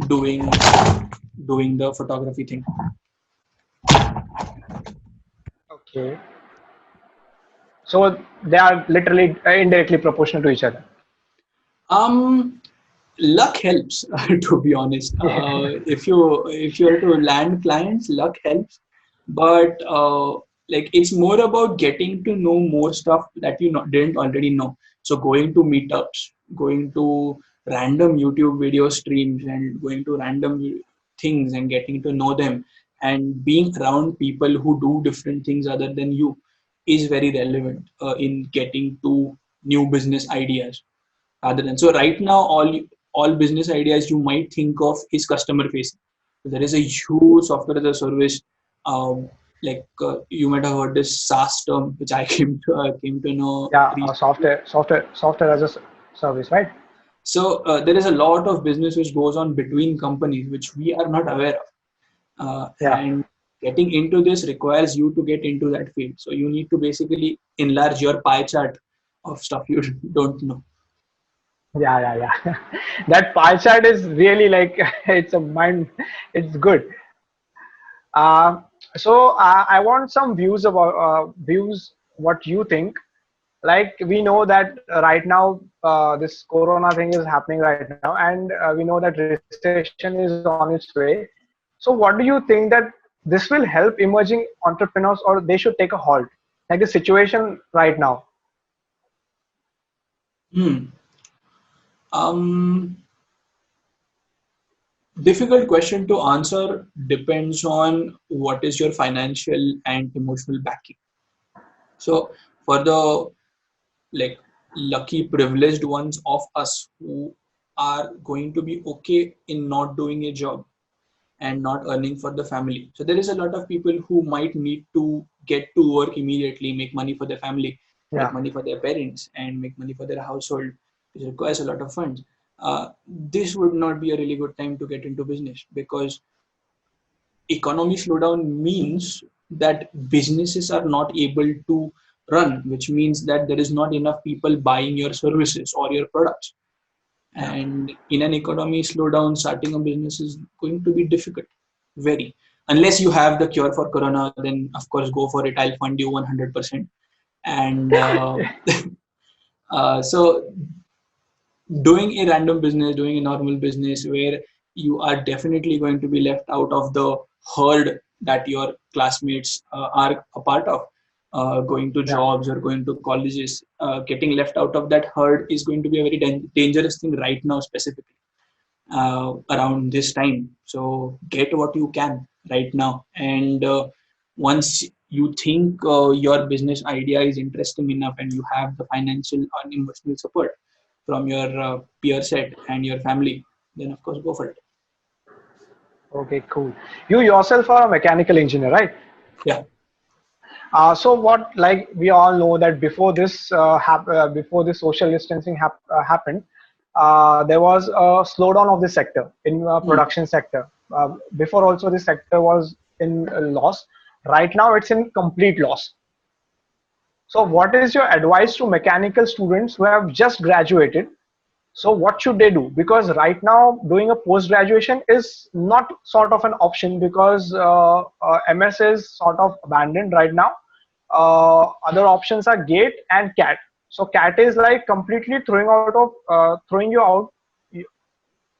S2: doing the photography thing.
S1: Okay. So they are literally indirectly proportional to each other.
S2: Luck helps, to be honest. If you are to land clients, luck helps, but like it's more about getting to know more stuff that you didn't already know. So going to meetups, going to random YouTube video streams, and going to random things and getting to know them, and being around people who do different things other than you is very relevant in getting to new business ideas. Rather than, so right now all business ideas you might think of is customer facing. There is a huge software as a service, you might have heard this SaaS term, which I came to know
S1: Yeah,
S2: recently.
S1: software as a service, right?
S2: So there is a lot of business which goes on between companies which we are not aware of,
S1: Yeah.
S2: and getting into this requires you to get into that field. So you need to basically enlarge your pie chart of stuff you don't know.
S1: Yeah. That pie chart is really like it's a mind. It's good. Uh, I want some views about views. What you think? Like we know that right now this Corona thing is happening right now, and we know that recession is on its way. So what do you think that this will help emerging entrepreneurs, or they should take a halt? Like the situation right now.
S2: Hmm. Um, Difficult question to answer, depends on what is your financial and emotional backing. So for the like lucky privileged ones of us who are going to be okay in not doing a job and not earning for the family. So there is a lot of people who might need to get to work immediately, make money for their family, make
S1: Yeah.
S2: money for their parents, and make money for their household, which requires a lot of funds. This would not be a really good time to get into business, because economy slowdown means that businesses are not able to run, which means that there is not enough people buying your services or your products.
S1: Yeah.
S2: And in an economy slowdown, starting a business is going to be difficult, very. Unless you have the cure for corona, then of course go for it. I'll fund you 100%. And so doing a random business, doing a normal business where you are definitely going to be left out of the herd that your classmates are a part of, going to
S1: Yeah.
S2: jobs or going to colleges, getting left out of that herd is going to be a very dangerous thing right now, specifically around this time. So get what you can right now. And once you think your business idea is interesting enough and you have the financial and emotional support from your peer set and your family, then of course go for it.
S1: Okay. Cool. You yourself are a mechanical engineer, right?
S2: Yeah.
S1: So what, like we all know that before this before this social distancing happened, there was a slowdown of this sector in production sector. Before also this sector was in loss. Right now it's in complete loss. So what is your advice to mechanical students who have just graduated? So what should they do? Because right now doing a post graduation is not sort of an option, because MS is sort of abandoned right now. Other options are GATE and CAT. So CAT is like completely throwing you out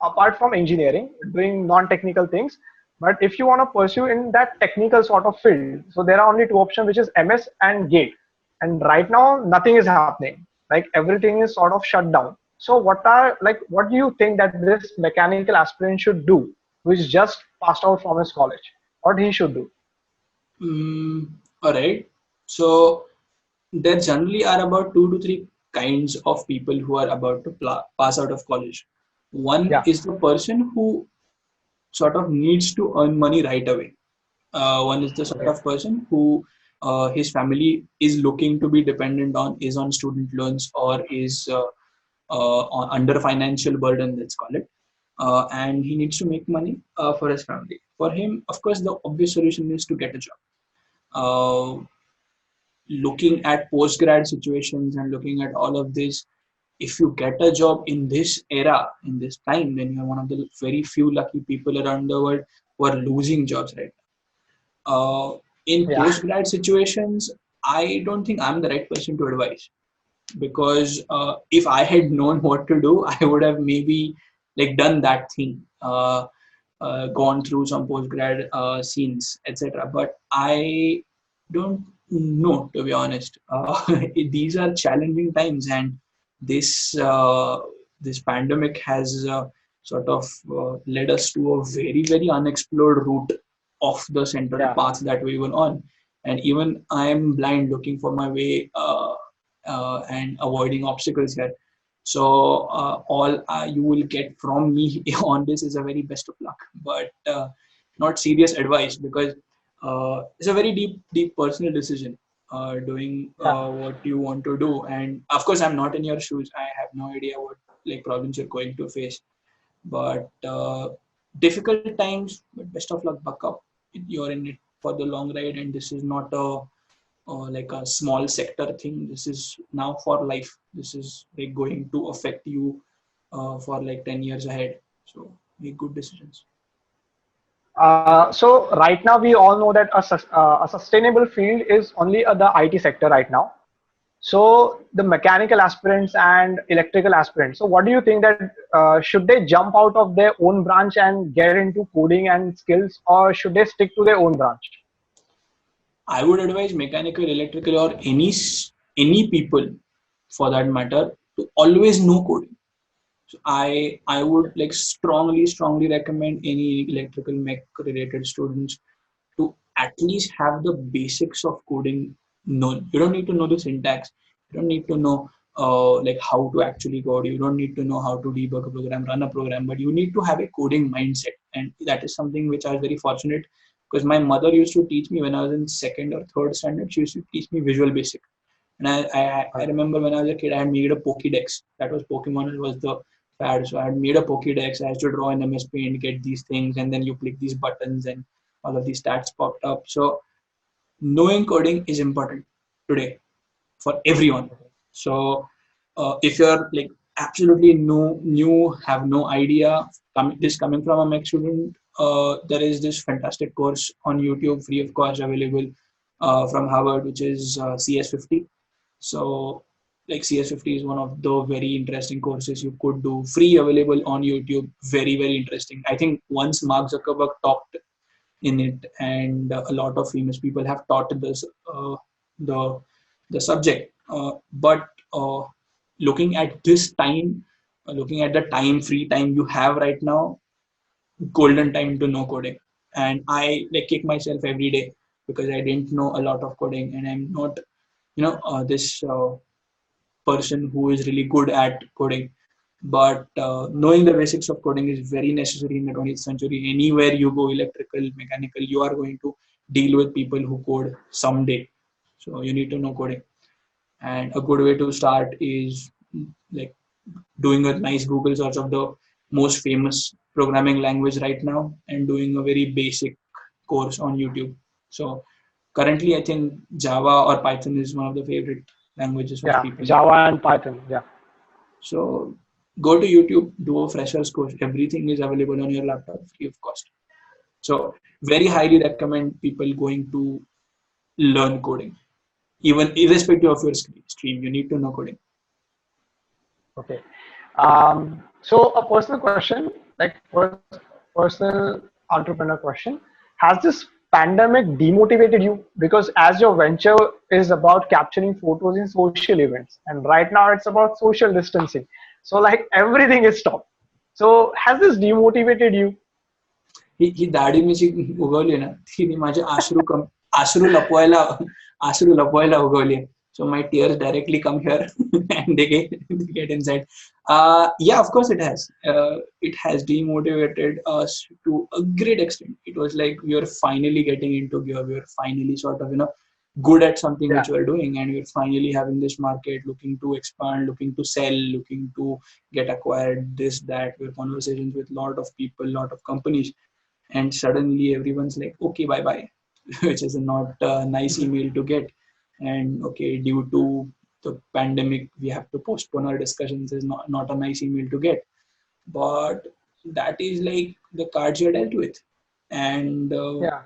S1: apart from engineering, doing non-technical things. But if you want to pursue in that technical sort of field, so there are only two options, which is MS and GATE. And right now nothing is happening. Like everything is sort of shut down. So what do you think that this mechanical aspirant should do, who is just passed out from his college? What he should do?
S2: All right. So there generally are about 2 to 3 kinds of people who are about to pass out of college. One
S1: Yeah.
S2: is the person who sort of needs to earn money right away. One is the sort of person who his family is looking to be dependent on, is on student loans, or is under financial burden, let's call it. And he needs to make money for his family. For him, of course, the obvious solution is to get a job. Looking at post-grad situations and looking at all of this, if you get a job in this era, in this time, then you're one of the very few lucky people around the world who are losing jobs right now. In
S1: Yeah.
S2: post-grad situations, I don't think I'm the right person to advise, because if I had known what to do, I would have maybe like done that thing, gone through some postgrad scenes, etc. But I don't know, to be honest. These are challenging times, and this pandemic has sort of led us to a very unexplored route of the central
S1: Yeah.
S2: path that we were on. And even I am blind, looking for my way and avoiding obstacles here. So all you will get from me on this is a very best of luck, but not serious advice, because it's a very deep personal decision, doing
S1: Yeah.
S2: what you want to do. And of course, I'm not in your shoes. I have no idea what like problems you're going to face. But difficult times, but best of luck, buck up. You're in it for the long ride, and this is not a like a small sector thing. This is now for life. This is like going to affect you for like 10 years ahead. So make good decisions.
S1: So right now we all know that a sustainable field is only the IT sector right now. So the mechanical aspirants and electrical aspirants. So what do you think that should they jump out of their own branch and get into coding and skills, or should they stick to their own branch?
S2: I would advise mechanical, electrical, or any people for that matter to always know coding. So I would like strongly recommend any electrical mech related students to at least have the basics of coding known. You don't need to know the syntax. You don't need to know like how to actually code. You don't need to know how to debug a program, run a program, but you need to have a coding mindset. And that is something which I was very fortunate, because my mother used to teach me when I was in second or third standard. She used to teach me Visual Basic. And I remember when I was a kid, I had made a Pokédex. That was Pokemon, it was the fad. So I had made a Pokédex. I had to draw in MS Paint, get these things, and then you click these buttons and all of these stats popped up. So knowing coding is important today for everyone. So if you're like absolutely new, have no idea, this coming from a mech student, there is this fantastic course on YouTube, free of cost, available from Harvard, which is CS50. So like CS50 is one of the very interesting courses you could do, free, available on YouTube. Very interesting. I think once Mark Zuckerberg talked in it, and a lot of famous people have taught this the the subject. But looking at this time, looking at the free time you have right now, golden time to know coding. And I like kick myself every day because I didn't know a lot of coding, and I'm not this person who is really good at coding. But knowing the basics of coding is very necessary in the 20th century. Anywhere you go, electrical, mechanical, you are going to deal with people who code someday. So you need to know coding. And a good way to start is like doing a nice Google search of the most famous programming language right now and doing a very basic course on YouTube. So currently, I think Java or Python is one of the favorite languages of
S1: Yeah,
S2: people.
S1: Java and Python. Yeah.
S2: So go to YouTube, do a freshers course. Everything is available on your laptop free of cost. So very highly recommend people going to learn coding, even irrespective of your stream. You need to know coding.
S1: Okay. So a personal question, like personal entrepreneur question, has this pandemic demotivated you? Because as your venture is about capturing photos in social events, and right now it's about social distancing. So like everything is stopped. So has this demotivated you?
S2: ही दाढी मिशी उगवली ना तिने माझे अश्रू लपवायला उगवली. So my tears directly come here and they get inside. Yeah, of course it has. It has demotivated us to a great extent. It was like we are finally getting into gear. We are finally sort of good at something which
S1: Yeah.
S2: we are doing, and we're finally having this market, looking to expand, looking to sell, looking to get acquired, this, that. We're conversations with a lot of people, lot of companies, and suddenly everyone's like, okay, bye bye, which is not a nice email to get. And okay, due to the pandemic, we have to postpone our discussions, is not a nice email to get. But that is like the cards you're dealt with. And
S1: Yeah.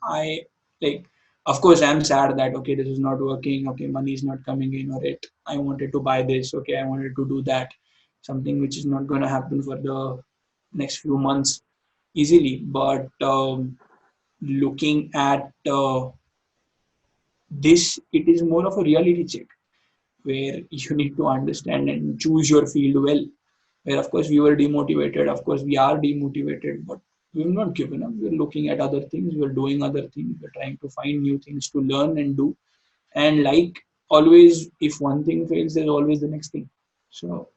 S2: I like, of course, I'm sad that okay, this is not working. Okay, money is not coming in, or it. I wanted to buy this. Okay, I wanted to do that. Something which is not going to happen for the next few months easily. But looking at this, it is more of a reality check where you need to understand and choose your field well. Where of course we were demotivated, of course we are demotivated, but we've not given up. We're looking at other things, we're doing other things, we're trying to find new things to learn and do. And like always, if one thing fails, there's always the next thing. So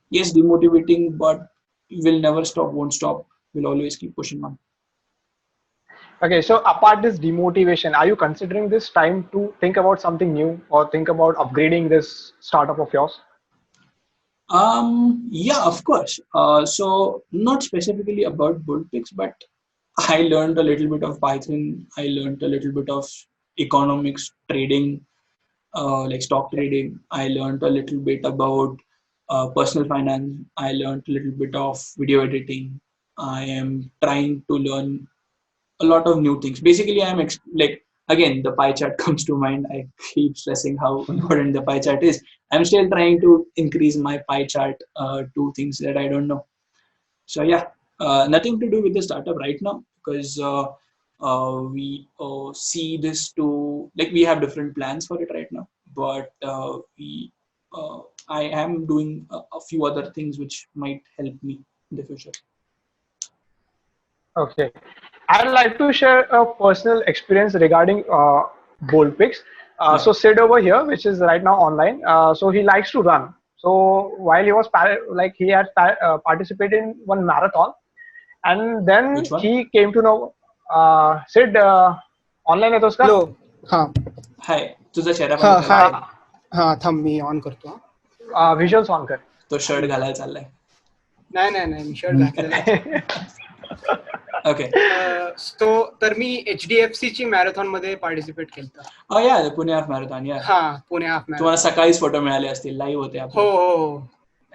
S2: yes, demotivating, but we'll never stop, won't stop. We'll always keep pushing on.
S1: Okay, so apart this demotivation, are you considering this time to think about something new or think about upgrading this startup of yours?
S2: Yeah, of course. So not specifically about BoltPics, but I learned a little bit of Python. I learned a little bit of economics, trading, like stock trading. I learned a little bit about personal finance. I learned a little bit of video editing. I am trying to learn a lot of new things. Basically, like, again, the pie chart comes to mind. I keep stressing how important the pie chart is. I'm still trying to increase my pie chart to things that I don't know. So yeah, nothing to do with the startup right now, because we see this to, like, we have different plans for it right now. But I am doing a few other things which might help me in the future.
S1: Okay. I'd like to share a personal experience regarding BoltPics.
S2: Yeah.
S1: So Sid over here, which is right now online. So he likes to run. So while he was he had participated in one marathon, and then
S2: Which one?
S1: he came to know Sid online आहे
S4: hello हा
S2: Hi, तुझा चेहरा
S4: हा
S2: पण
S4: हाय
S2: चाललाय.
S4: हा थांब me on करतो.
S1: Visuals on कर.
S2: तो शर्ट घालायला चाललाय.
S4: नाही मी शर्ट घातलेला आहे.
S2: Okay.
S4: सो तर मी HDFC ची मॅरेथॉन मध्ये पार्टिसिपेट केलं.
S2: Oh yeah, Pune half marathon. या
S4: हा पुणे हाफ
S2: तुम्हाला
S4: मॅरेथॉन.
S2: सकाळीच फोटो मिळाले असतील, लाईव्ह होते आपण.
S4: हो.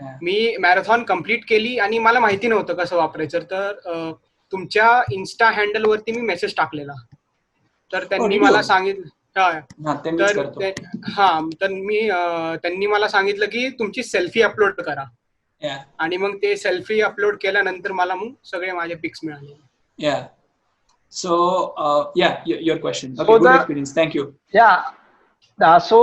S2: Yeah.
S4: मी मॅरेथॉन कम्प्लीट केली आणि मला माहिती नव्हतं कसं वापरायचं. तर तुमच्या इन्स्टा हँडल वरती मी मेसेज टाकलेला. तर त्यांनी
S2: did
S4: मला
S2: you?
S4: सांगितलं
S2: ते मीच करतो.
S4: तर त्यांनी मला सांगितलं की तुमची सेल्फी अपलोड करा.
S2: Yeah.
S4: आणि मग ते सेल्फी अपलोड केल्यानंतर मला मग सगळे माझे पिक्स मिळाले.
S2: Yeah. So, your question. Okay,
S1: So
S2: good
S1: the-
S2: experience. Thank you.
S1: सो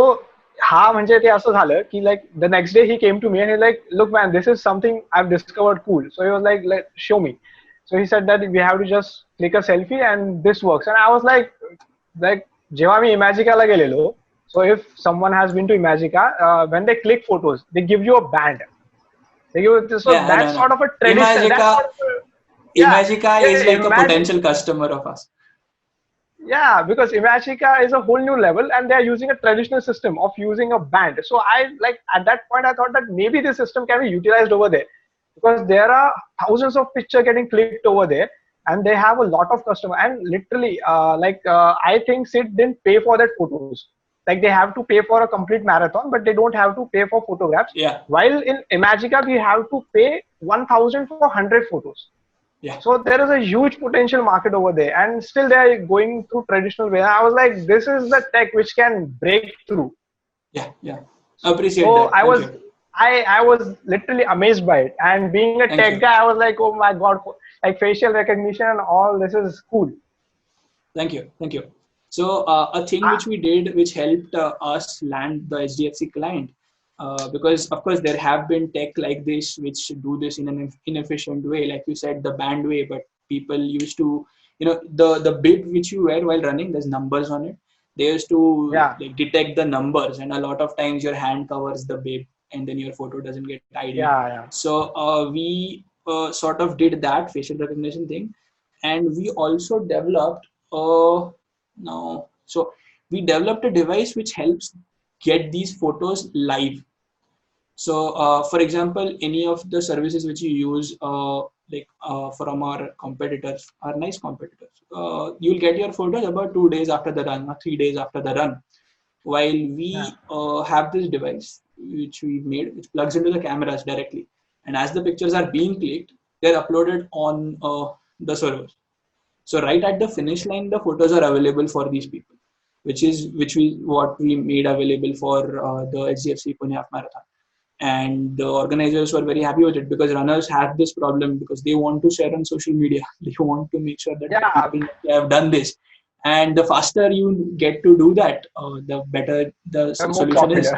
S1: हा म्हणजे ते असं झालं की like the next day he came to me and like look man this is something I have discovered cool so he was like show me so he said that we have to just click a selfie and this works and I was like जेव्हा मी इमॅजिकाला गेलेलो so if someone has been to Imagica when they click photos they give you a band they give so
S2: Yeah, I
S1: that
S2: know.
S1: Sort of a tradition
S2: Imagica is like a potential customer of us.
S1: Yeah, because Imagica is a whole new level and they're using a traditional system of using a band. So I like at that point I thought that maybe this system can be utilized over there because there are thousands of pictures getting clicked over there and they have a lot of customer and literally I think Sid didn't pay for that photos. Like they have to pay for a complete marathon, but they don't have to pay for photographs.
S2: Yeah.
S1: While in Imagica we have to pay 1,000 for 100 photos.
S2: Yeah.
S1: So there is a huge potential market over there, and still they are going through traditional way. I was like, this is the tech which can break through.
S2: Yeah. Yeah. Appreciate
S1: So
S2: that. Thank you.
S1: I was literally amazed by it. And being a
S2: Thank
S1: tech
S2: you.
S1: guy, I was like, oh my god, like facial recognition and all this is cool.
S2: Thank you. Thank you. So a thing which we did, which helped us land the HDFC client, because of course there have been tech like this which do this in an inefficient way, like you said, the band way. But people used to, the bib which you wear while running, there's numbers on it. They used to
S1: Yeah.
S2: like detect the numbers, and a lot of times your hand covers the bib, and then your photo doesn't get ID.
S1: Yeah.
S2: So we sort of did that facial recognition thing, and we also developed so we developed a device which helps get these photos live. So for example, any of the services which you use from our competitors, our nice competitors, you'll get your photos about 2 days after the run or 3 days after the run, while we have this device which we made, which plugs into the cameras directly, and as the pictures are being clicked, they're uploaded on the servers. So right at the finish line, the photos are available for these people, which what we made available for the HDFC Pune Half Marathon. And the organizers were very happy with it because runners have this problem because they want to share on social media. They want to make sure that people know they have done this. And the faster you get to do that, the better the solution is.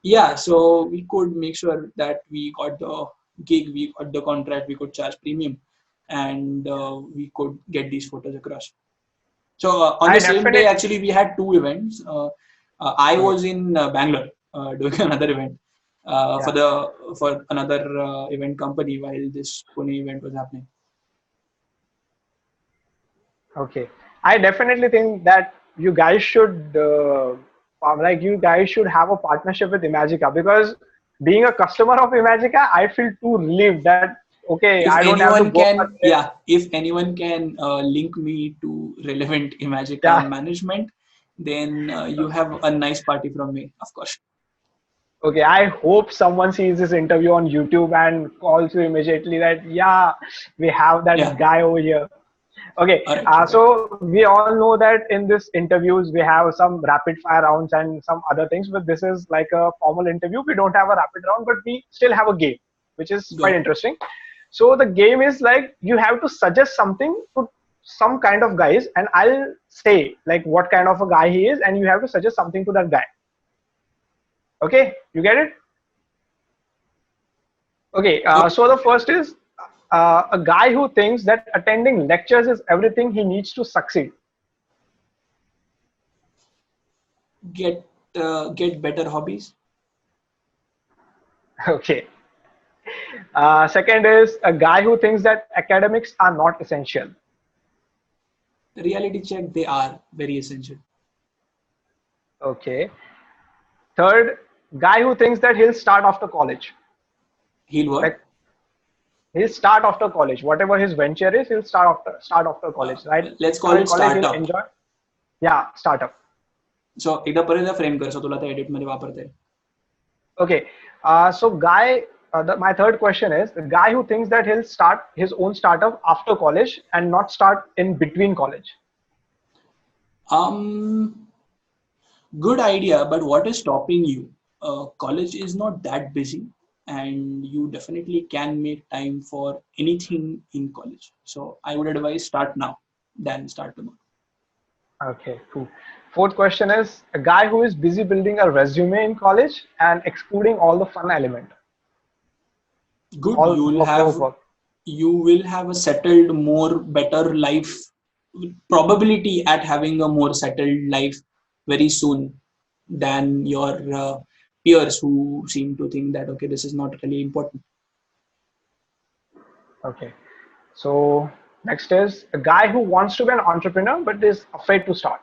S2: Yeah, so we could make sure that we got the gig, we got the contract, we could charge premium, and we could get these photos across. So on the same day, actually, we had 2 events. I was in Bangalore doing another event for another event company while this Pune event was happening.
S1: Okay, I definitely think that you guys should have a partnership with Imagica because being a customer of Imagica, I feel too relieved that okay, I don't have to go.
S2: If anyone can link me to relevant Imagica management, then you have a nice party from me, of course.
S1: Okay, I hope someone sees this interview on YouTube and calls you immediately that we have that guy over here. Okay, so we all know that in this interviews we have some rapid fire rounds and some other things, but this is like a formal interview. We don't have a rapid round, but we still have a game, which is quite interesting. So the game is like you have to suggest something to some kind of guys, and I'll say like what kind of a guy he is, and you have to suggest something to that guy. Okay, you get it? Okay, so the first is a guy who thinks that attending lectures is everything he needs to succeed.
S2: Get better hobbies.
S1: Okay. Second is a guy who thinks that academics are not essential.
S2: Reality check, they are very essential.
S1: Okay. Third, guy who thinks that he'll start after college.
S2: He'll what?
S1: Like, he'll start after college. Whatever his venture is, he'll start after college, right?
S2: Let's call it startup.
S1: Enjoy. Yeah, startup.
S2: So एकदा परत frame कर, so तुला ते edit मध्ये वापरता येईल.
S1: Okay. So guy, my third question is the guy who thinks that he'll start his own startup after college and not start in between college.
S2: Good idea, but what is stopping you? College is not that busy, and you definitely can make time for anything in college. So I would advise start now than start tomorrow.
S1: Okay, cool. Fourth question is a guy who is busy building a resume in college and excluding all the fun element.
S2: Good. You will have a settled, more better life probability at having a more settled life very soon than your peers who seem to think that okay, this is not really important.
S1: Okay, so Next is a guy who wants to be an entrepreneur but is afraid to start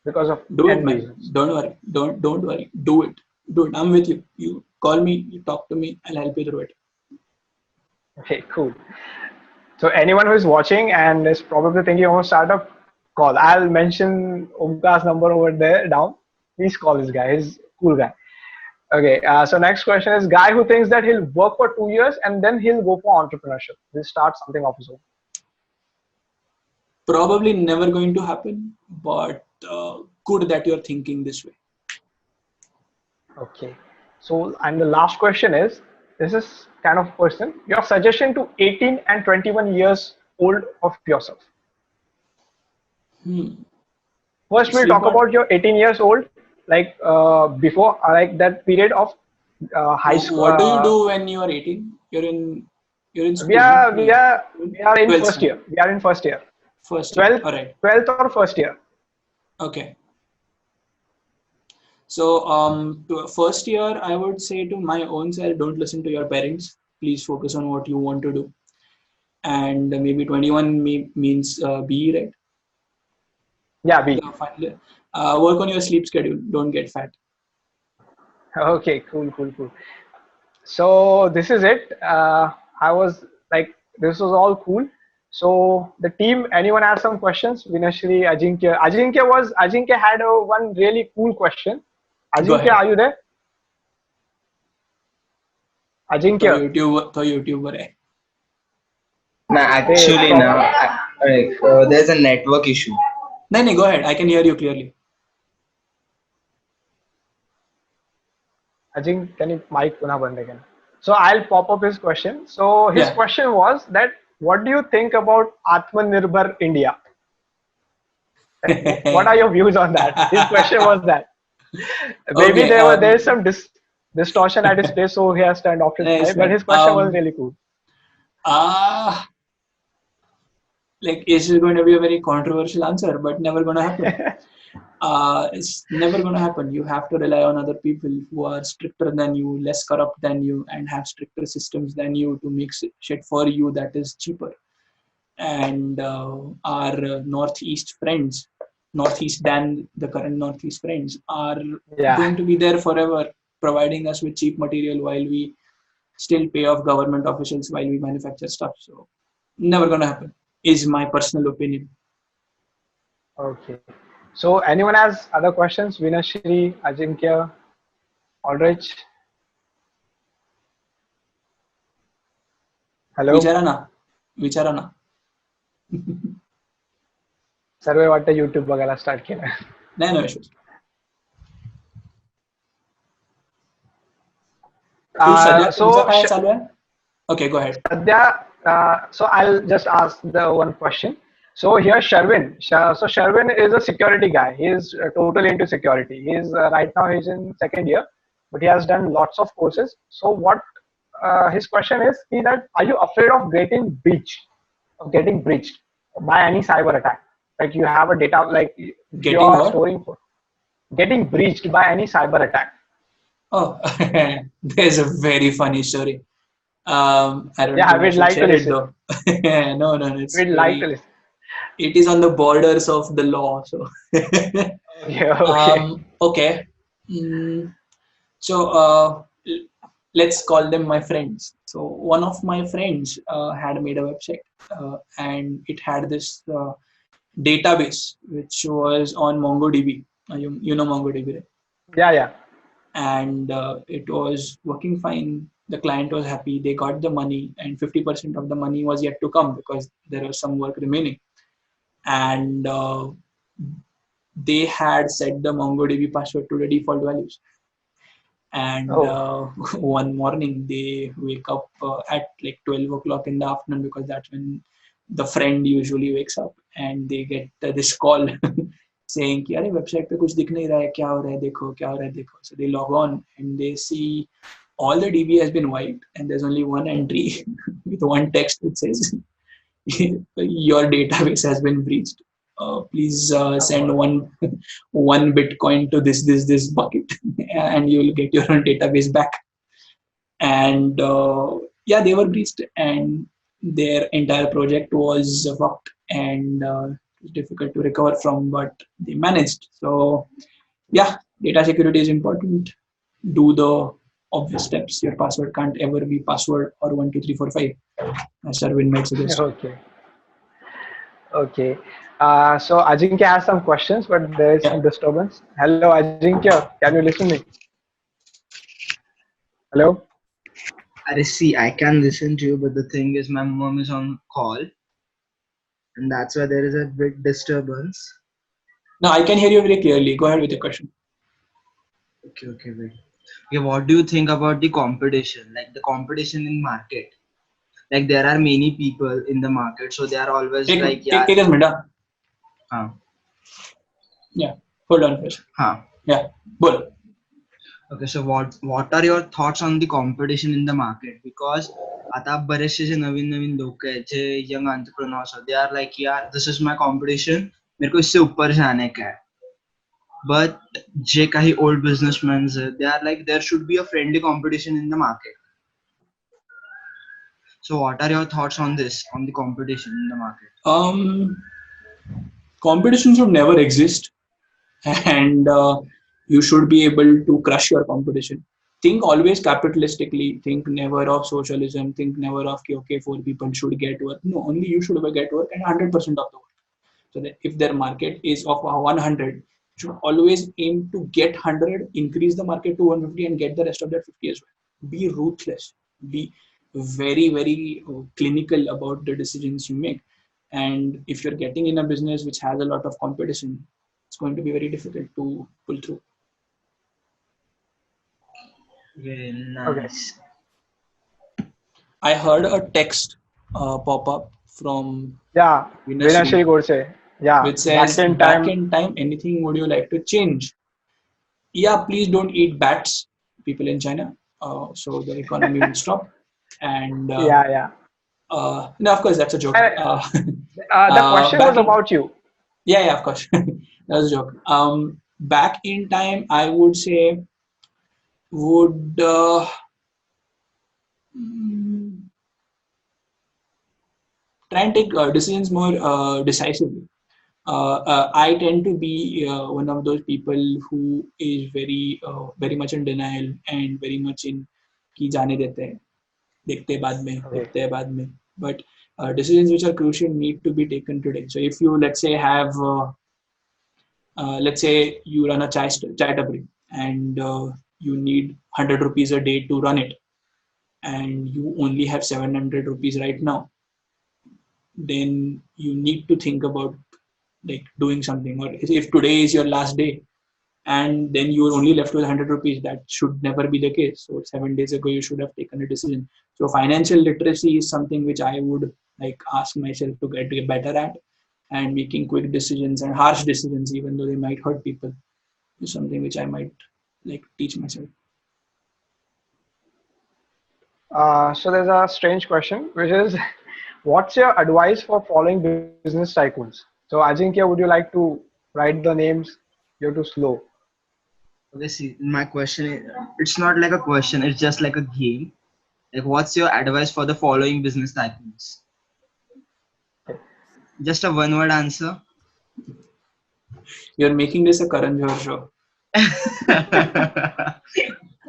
S1: because of
S2: Do it,
S1: N
S2: man.
S1: reasons.
S2: Don't worry. Don't worry. Do it. Do it. I'm with you. You call me. You talk to me. I'll help you through it.
S1: Okay, cool. So anyone who is watching and is probably thinking of a startup, call. I'll mention Omkar's number over there down. Please call this guy. He's a cool guy. Okay, so next question is guy who thinks that he'll work for 2 years and then he'll go for entrepreneurship. He'll start something of his own.
S2: Probably never going to happen, but good that you're thinking this way.
S1: Okay. So, and the last question is, this is kind of person, your suggestion to 18 and 21 years old of yourself. First, we'll talk about your 18 years old, like before, like that period of high school.
S2: What do you do when you are 18? You're in school.
S1: We are in
S2: 12th
S1: first year. We are in first year.
S2: First year.
S1: 12th,
S2: All right.
S1: 12th or first year.
S2: Okay. So, to first year, I would say to my own self, don't listen to your parents. Please focus on what you want to do. And maybe 21 means B, right?
S1: Yeah, B.
S2: Yeah, finally. Work on your sleep schedule. Don't get fat.
S1: Okay, cool. So this is it. I was like, this was all cool. So the team, anyone had some questions? Vinashri, Ajinkya had one really cool question.
S2: Go
S1: Ajinkya,
S2: ahead.
S1: are you there? Ajinkya.
S2: तो YouTuber है.
S6: No, actually, no. There's a network issue.
S2: No, go ahead. I can hear you clearly.
S1: Ajinkya, can you mic punha band again? So I'll pop up his question. So his question was that, what do you think about Atmanirbhar India? What are your views on that? His question was that. Maybe
S2: Okay,
S1: there's some distortion at his place, so he has turned off his mic. But his question was really cool.
S2: Like, this is going to be a very controversial answer, but never going to happen. It's never going to happen. You have to rely on other people who are stricter than you, less corrupt than you, and have stricter systems than you to make shit for you that is cheaper. And our Northeast friends, Northeast than the current Northeast friends, are going to be there forever, providing us with cheap material while we still pay off government officials while we manufacture stuff. So, never going to happen, is my personal opinion.
S1: Okay. So anyone has other questions? Vinashri, Ajinkya, Aldrich? Hello?
S2: Vicharana.
S1: सर्वे वाटतं YouTube बघायला start केलं.
S2: No issues. Okay, go ahead.
S1: So I'll just ask the one question. So here Sharvin. So Sharvin is a security guy. He is totally into security. He's right now he's in second year, but he has done lots of courses. So what his question is that, are you afraid of getting breached by any cyber attack? Like you have a data, like you are storing for getting breached by any cyber attack.
S2: Oh, there's a very funny story. I don't know.
S1: We'd like to listen.
S2: No, it's
S1: we'd like to listen.
S2: It is on the borders of the law, so. Okay. So let's call them my friends. So one of my friends had made a website, and it had this database which was on MongoDB. You know MongoDB, right?
S1: Yeah.
S2: And it was working fine. The client was happy. They got the money, and 50% of the money was yet to come because there was some work remaining. And they had set the MongoDB password to the default values. And one morning they wake up at like 12 o'clock in the afternoon, because that's when the friend usually wakes up, and they get this call saying कि अरे website पे कुछ दिख नहीं रहा है, क्या हो रहा है देखो. So they log on and they see all the DB has been wiped, and there's only one entry with one text which says your database has been breached. Please send one Bitcoin to this bucket, and you will get your database back. And they were breached, and their entire project was fucked and it was difficult to recover from, but they managed. So yeah, data security is important. Do the obvious steps. Your password can't ever be password or 12345, as Arvind might suggest.
S1: Okay. Okay. So Ajinkya has some questions, but there is some
S2: Yeah.
S1: disturbance. Hello, Ajinkya. Can you listen me? Hello.
S6: I see. I can listen to you, but the thing is, my mom is on call, and that's why there is a bit disturbance.
S2: No, I can hear you very clearly. Go ahead with your question.
S6: Okay, wait. Okay, what do you think about the competition? Like the competition in market? Like there are many people in the market, so they are always like, yeah,
S2: Take a minute.
S6: huh,
S2: Yeah. Hold on first.
S6: huh.
S2: Yeah. Bol.
S6: Okay, so what are your thoughts on the competition in the market? Because आता बरेचसे जे नवीन लोक आहेत जे young entrepreneurs they are like यार this is my competition मेरे को इससे ऊपर जाने का है बट जे काही old businessman they are like there should be a friendly competition in the market so what are your thoughts on this on the competition in the market
S2: Competition should never exist, and you should be able to crush your competition. Think always capitalistically. Think never of socialism. Think never of okay, 4 people should get work. No, only you should get work and 100% of the work. So that if their market is of 100, you should always aim to get 100, increase the market to 150, and get the rest of that 50 as well. Be ruthless. Be very, very clinical about the decisions you make. And if you're getting in a business which has a lot of competition, it's going to be very difficult to pull through.
S6: Very
S1: Okay.
S6: nice.
S2: I heard a text pop up from
S1: Yeah.
S2: Vinashri,
S1: Vinashri Godse. Yeah.
S2: which says,
S1: Back in
S2: back
S1: time.
S2: in time, anything would you like to change? Yeah, please don't eat bats, people in China. So the economy will stop. And
S1: Yeah.
S2: no, of course, that's a joke.
S1: The question was
S2: back in,
S1: about you.
S2: yeah, of course, that was a joke. Back in time, I would say, would try and take decisions more decisively. I tend to be one of those people who is very much in denial and very much in कि जाने देते हैं, देखते हैं बाद में,
S1: Okay.
S2: देखते हैं बाद में. But decisions which are crucial need to be taken today. So if you let's say have let's say you run a chai tapri and you need 100 rupees a day to run it, and you only have 700 rupees right now, then you need to think about like doing something. Or if today is your last day and then you're only left with 100 rupees, that should never be the case. So 7 days ago you should have taken a decision. So financial literacy is something which I would like ask myself to get better at, and making quick decisions and harsh decisions even though they might hurt people is something which I might like teach myself.
S1: So there's a strange question, which is, what's your advice for following business tycoons? So Ajinkya, would you like to write the names? You're too slow.
S6: Okay, see, my question is, it's not like a question, it's just like a game. Like, what's your advice for the following business tycoons? Just a one-word answer.
S2: You're making this a Karan Johar show.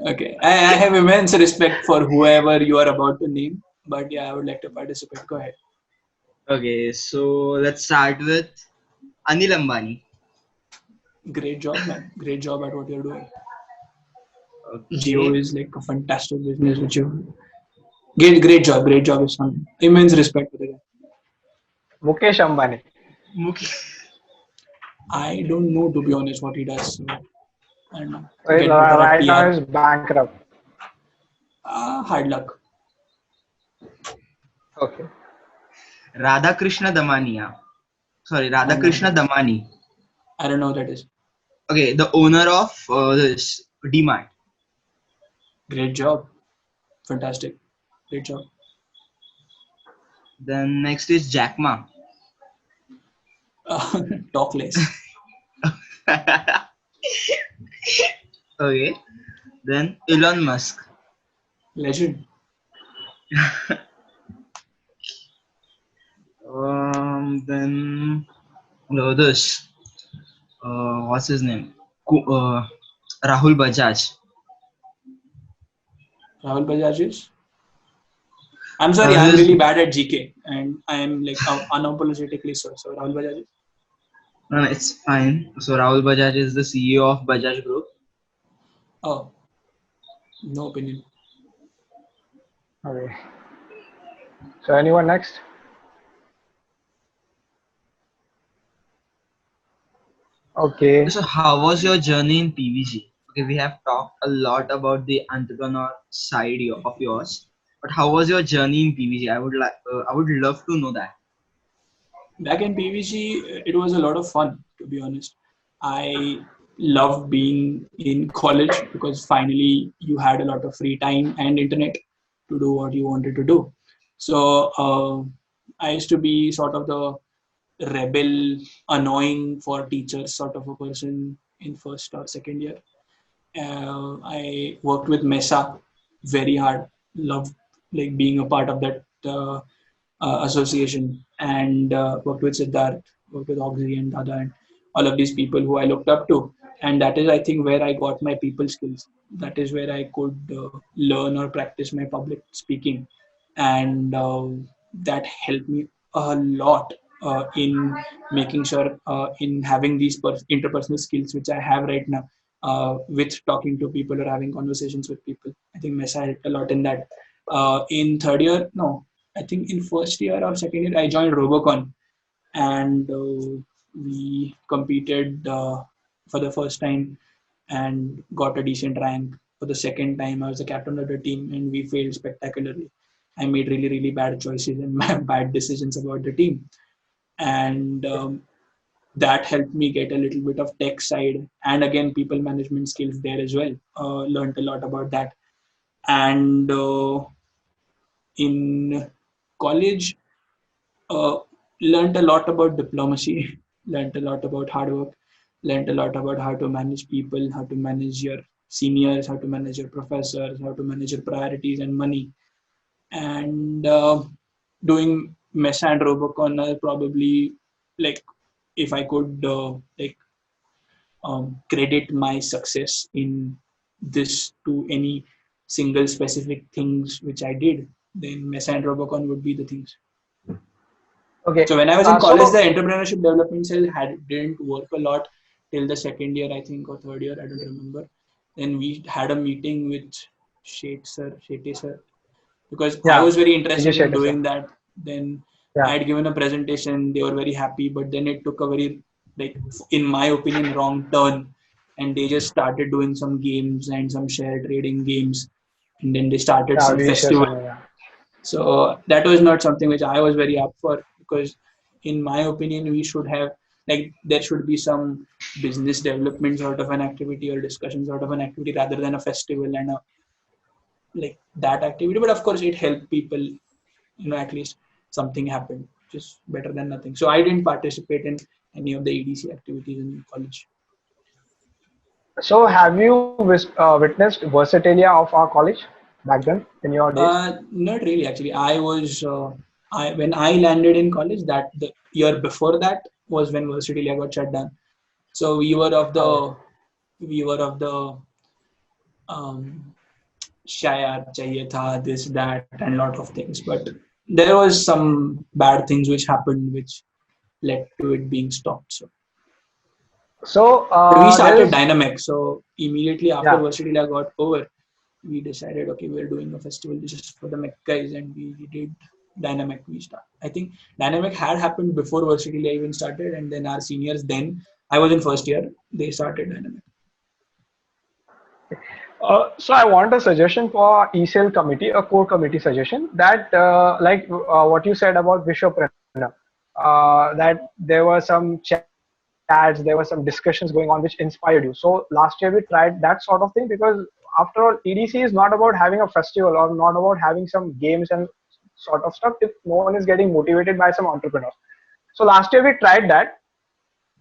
S2: Okay, I have immense respect for whoever you are about to name, but yeah, I would like to participate. Go ahead.
S6: Okay, so let's start with Anil Ambani.
S2: Great job, man. Great job at what you're doing.
S6: Okay.
S2: Geo is like a fantastic business which you great job. Great job is something. Immense respect for the guy.
S1: Mukesh Ambani.
S2: I don't know, to be honest, what he does. So I don't know.
S1: Well,
S2: Get better at
S1: right now
S2: PR.
S1: he's bankrupt.
S2: Hard luck.
S1: Okay.
S6: Radhakrishna Damania. Sorry, Radhakrishna Damani.
S2: I don't know what that is.
S6: Okay, the owner of this DMart.
S2: Great job. Fantastic. Great job.
S6: Then next is Jack Ma.
S2: Talk less.
S6: Okay. Then Elon Musk.
S2: Legend.
S6: Then this what's his name? Rahul Bajaj.
S2: Rahul Bajaj is? I'm sorry, I'm
S6: His
S2: really bad at GK and I am like unapologetically so. So Rahul Bajaj is?
S6: No, it's fine. So Rahul Bajaj is the CEO of Bajaj Group.
S2: Oh, no opinion.
S1: Okay. So anyone next? Okay.
S6: So how was your journey in PVG? Okay, we have talked a lot about the entrepreneur side of yours, but how was your journey in PVG? I would love to know that.
S2: Back in PVG, it was a lot of fun, to be honest. I loved being in college because finally you had a lot of free time and internet to do what you wanted to do. So I used to be sort of the rebel, annoying for teachers sort of a person in first or second year. I worked with Mesa very hard. Loved like being a part of that association, and worked with Siddharth, worked with Oxy and Dada, and all of these people who I looked up to. And that is, I think, where I got my people skills. That is where I could learn or practice my public speaking, and that helped me a lot in making sure in having these interpersonal skills which I have right now with talking to people or having conversations with people. I think Mesa helped a lot in that. In third year, no, I think in first year or second year, I joined Robocon, and we competed for the first time and got a decent rank. For the second time, I was the captain of the team, and we failed spectacularly. I made really, really bad choices and bad decisions about the team, and that helped me get a little bit of tech side and again people management skills there as well. Learned a lot about that, and in college uh, learned a lot about diplomacy, learned a lot about hard work, learned a lot about how to manage people, how to manage your seniors, how to manage your professors, how to manage your priorities and money. And doing Mesa and Robocon are probably like if I could like credit my success in this to any single specific things which I did, then Mesa and Robocon would be the things.
S1: Okay.
S2: So when I was in
S1: So
S2: college, the entrepreneurship development cell didn't work a lot till the second year, I think, or third year, I don't remember. Then we had a meeting with Shetty sir, because I
S1: yeah,
S2: was very
S1: Vijay
S2: interested in
S1: Shetty, sir.
S2: doing that. Then I
S1: Yeah,
S2: had given a presentation, they were very happy, but then it took a very, like, in my opinion, wrong turn. And they just started doing some games and some share trading games. And then they started
S1: yeah,
S2: some
S1: Vijay
S2: festival.
S1: sir, yeah.
S2: So that was not something which I was very up for because, in my opinion, we should have like there should be some business development sort of an activity or discussion sort of an activity rather than a festival and a like that activity. But of course, it helped people. At least something happened, which is better than nothing. So I didn't participate in any of the EDC activities in college.
S1: So have you witnessed Versatilia of our college back then in your days?
S2: Not really, actually. I was when I landed in college. That the year before that was when Versatility got shut down. So
S1: Oh,
S2: we were of the shayar chahiye tha, this that and lot of things. But there was some bad things which happened which led to it being stopped. So.
S1: so
S2: But we started
S1: there's
S2: Dynamic. So immediately after
S1: yeah.
S2: Versatility got over, we decided, okay, we're doing a festival. This is for the mech guys, and we did Dynamic. We start. I think Dynamic had happened before Versatility even started, and then our seniors. Then I was in first year. They started Dynamic.
S1: So I want a suggestion for ECL committee, a core committee suggestion that what you said about Vishwapreneur, that there were some chats, there were some discussions going on which inspired you. So last year we tried that sort of thing because after all, EDC is not about having a festival or not about having some games and sort of stuff if no one is getting motivated by some entrepreneurs. So last year we tried that,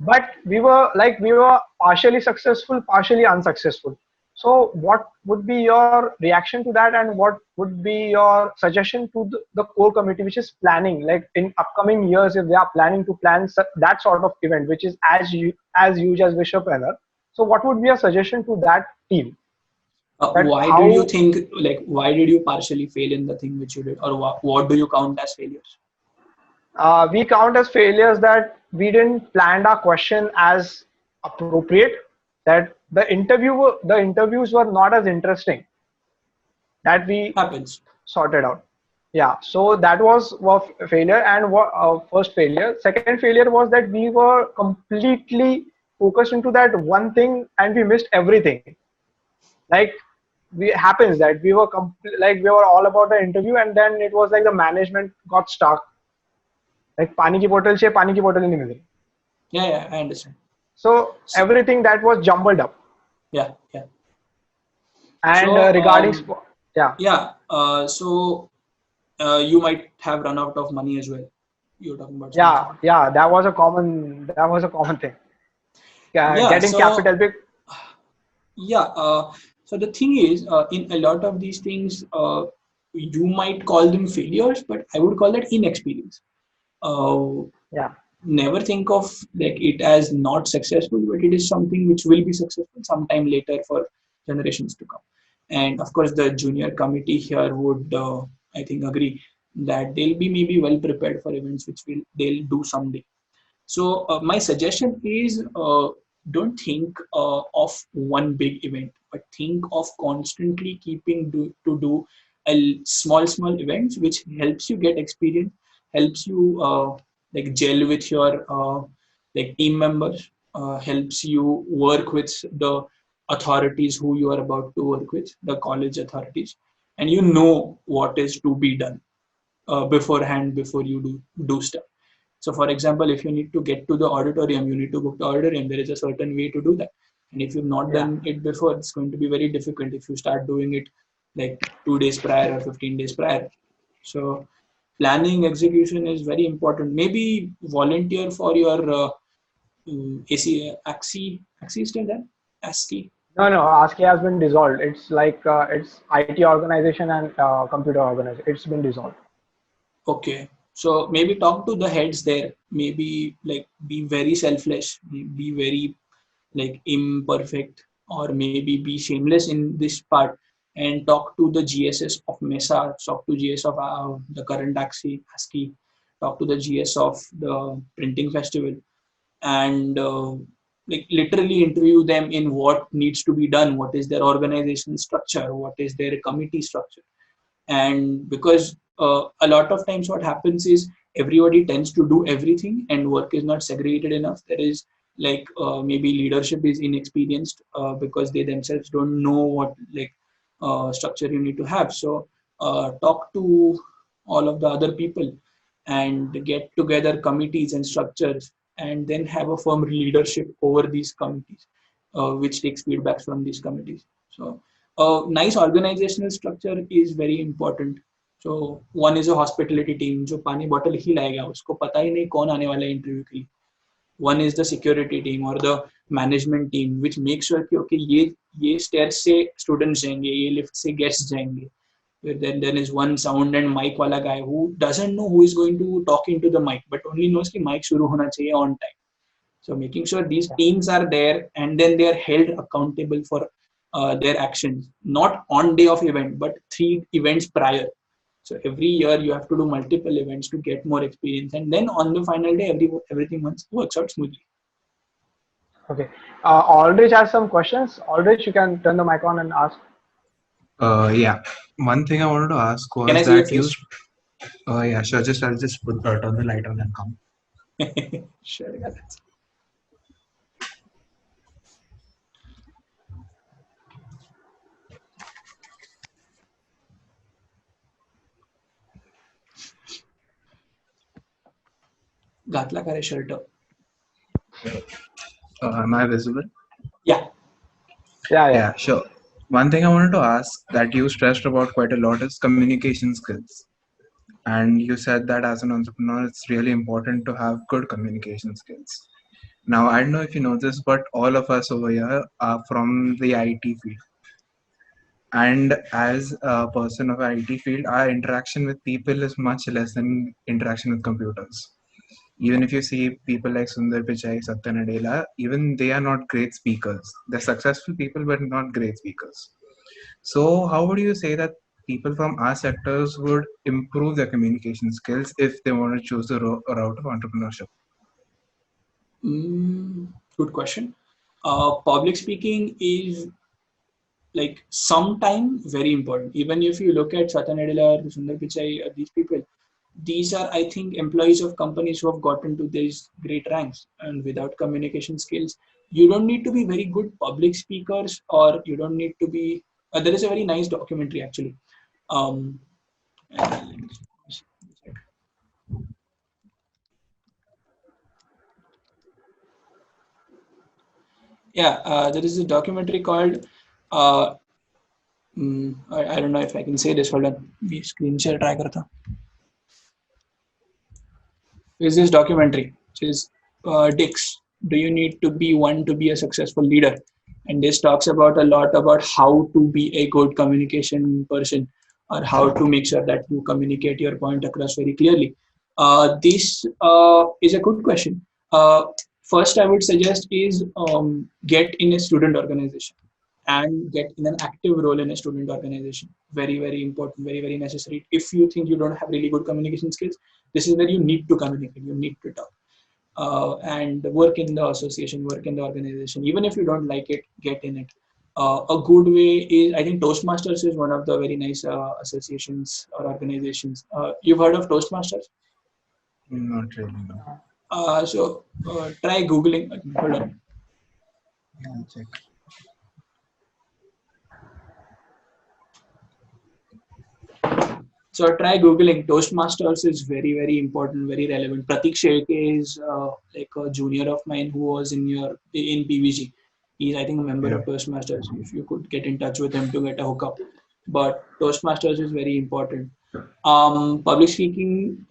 S1: but we were partially successful, partially unsuccessful. So what would be your reaction to that, and what would be your suggestion to the core committee which is planning, like in upcoming years, if they are planning to plan that sort of event, which is as huge as Vishwapreneur? So what would be your suggestion to that team? That
S2: Why did you
S1: how
S2: think, like, why did you partially fail in the thing which you did, or what do you count as failures?
S1: we count as failures that we didn't plan our question as appropriate, that the interviews were not as interesting that we
S2: Happens.
S1: sorted out. Yeah, so that was a failure, and first failure. Second failure was that we were completely focused into that one thing and we missed everything. Like, we happens that we were like we were all about the interview, and then it was like the management got stuck. Like पानी की बोतल से पानी की बोतल ही नहीं मिल रही.
S2: Yeah, I understand.
S1: So everything that was jumbled up.
S2: Yeah.
S1: And
S2: So,
S1: regarding
S2: so you might have run out of money as well. You're talking about something.
S1: yeah, that was a common thing. Getting
S2: So
S1: capital big.
S2: so the thing is, in a lot of these things, you might call them failures, but I would call that inexperience.
S1: Yeah.
S2: Never think of like it as not successful, but it is something which will be successful sometime later for generations to come. And of course, the junior committee here would, I think, agree that they'll be maybe well prepared for events which they'll do someday. So my suggestion is, don't think of one big event, but think of constantly keeping to do a small events which helps you get experience, helps you like gel with your like team members, helps you work with the authorities who you are about to work with, the college authorities, and you know what is to be done beforehand before you do stuff. So for example, if you need to get to the auditorium, you need to book the auditorium. There is a certain way to do that. And if you've not done it before, it's going to be very difficult if you start doing it like 2 days prior or 15 days prior. So planning execution is very important. Maybe volunteer for your AXI is still there? ASCII?
S1: No, ASCII has been dissolved. It's like it's IT organization and computer organization. It's been dissolved.
S2: Okay. So maybe talk to the heads there. Maybe like be very selfless, be very like imperfect, or maybe be shameless in this part and talk to the GSS of MESA, talk to GS of the current ASCII, talk to the GS of the printing festival, and like literally interview them in what needs to be done, what is their organization structure, what is their committee structure. And because a lot of times what happens is everybody tends to do everything and work is not segregated enough. There is like maybe leadership is inexperienced because they themselves don't know what like structure you need to have. So talk to all of the other people and get together committees and structures, and then have a firm leadership over these committees, which takes feedbacks from these committees. So nice organizational structure is very important. So one is a hospitality team जो पानी bottle ही लाएगा, उसको पता ही नहीं कौन आने वाला है इंटरव्यू के लिए. One is the security team or the management team which makes sure कि okay ये stairs से students जाएंगे, ये lift से guests जाएंगे. Then there is one sound and mic वाला guy who doesn't know who is going to talk into the mic, but only knows कि mic शुरू होना चाहिए on time. So making sure these teams are there, and then they are held accountable for their actions, not on day of event, but 3 events prior. So every year you have to do multiple events to get more experience, and then on the final day, everything works out smoothly.
S1: Okay. Aldrich has some questions. Aldrich, you can turn the mic on and ask.
S7: Yeah. One thing I wanted to ask was
S2: Can I see your
S7: that you.
S2: face?
S7: Yeah, sure. I'll just turn the light on and come.
S2: Sure, yeah, that's it. घातला का रे shirt?
S7: Am I visible?
S2: Yeah.
S7: Yeah, sure. One thing I wanted to ask that you stressed about quite a lot is communication skills. And you said that as an entrepreneur, it's really important to have good communication skills. Now, I don't know if you know this, but all of us over here are from the IT field. And as a person of IT field, our interaction with people is much less than interaction with computers. Even if you see people like Sundar Pichai, Satya Nadella, even they are not great speakers. They're successful people, but not great speakers. So how would you say that people from our sectors would improve their communication skills if they want to choose the route of entrepreneurship?
S2: Good question. Public speaking is like sometime very important. Even if you look at Satya Nadella or Sundar Pichai, these people, these are, I think, employees of companies who have gotten to these great ranks. And without communication skills, you don't need to be very good public speakers, or you don't need to be. There is a very nice documentary actually. Um, yeah, there is a documentary called. I don't know if I can say this. Hold on, me screen share try karta. Is this documentary, which is Dix. Do you need to be one to be a successful leader? And this talks about a lot about how to be a good communication person, or how to make sure that you communicate your point across very clearly. This is a good question. First, I would suggest is get in a student organization and get in an active role in a student organization. Very, very important, very, very necessary. If you think you don't have really good communication skills, this is where you need to communicate, you need to talk. And work in the association, work in the organization. Even if you don't like it, get in it. A good way is, I think Toastmasters is one of the very nice associations or organizations. You've heard of Toastmasters?
S7: Not really, no.
S2: Try Googling. Hold on.
S7: Yeah, check.
S2: So try Googling. Toastmasters is very, very important, very relevant. Pratik Shelke is like a junior of mine who was in PVG. He's, I think, a member of Toastmasters. If you could get in touch with him to get a hookup. But Toastmasters is very important. Public speaking,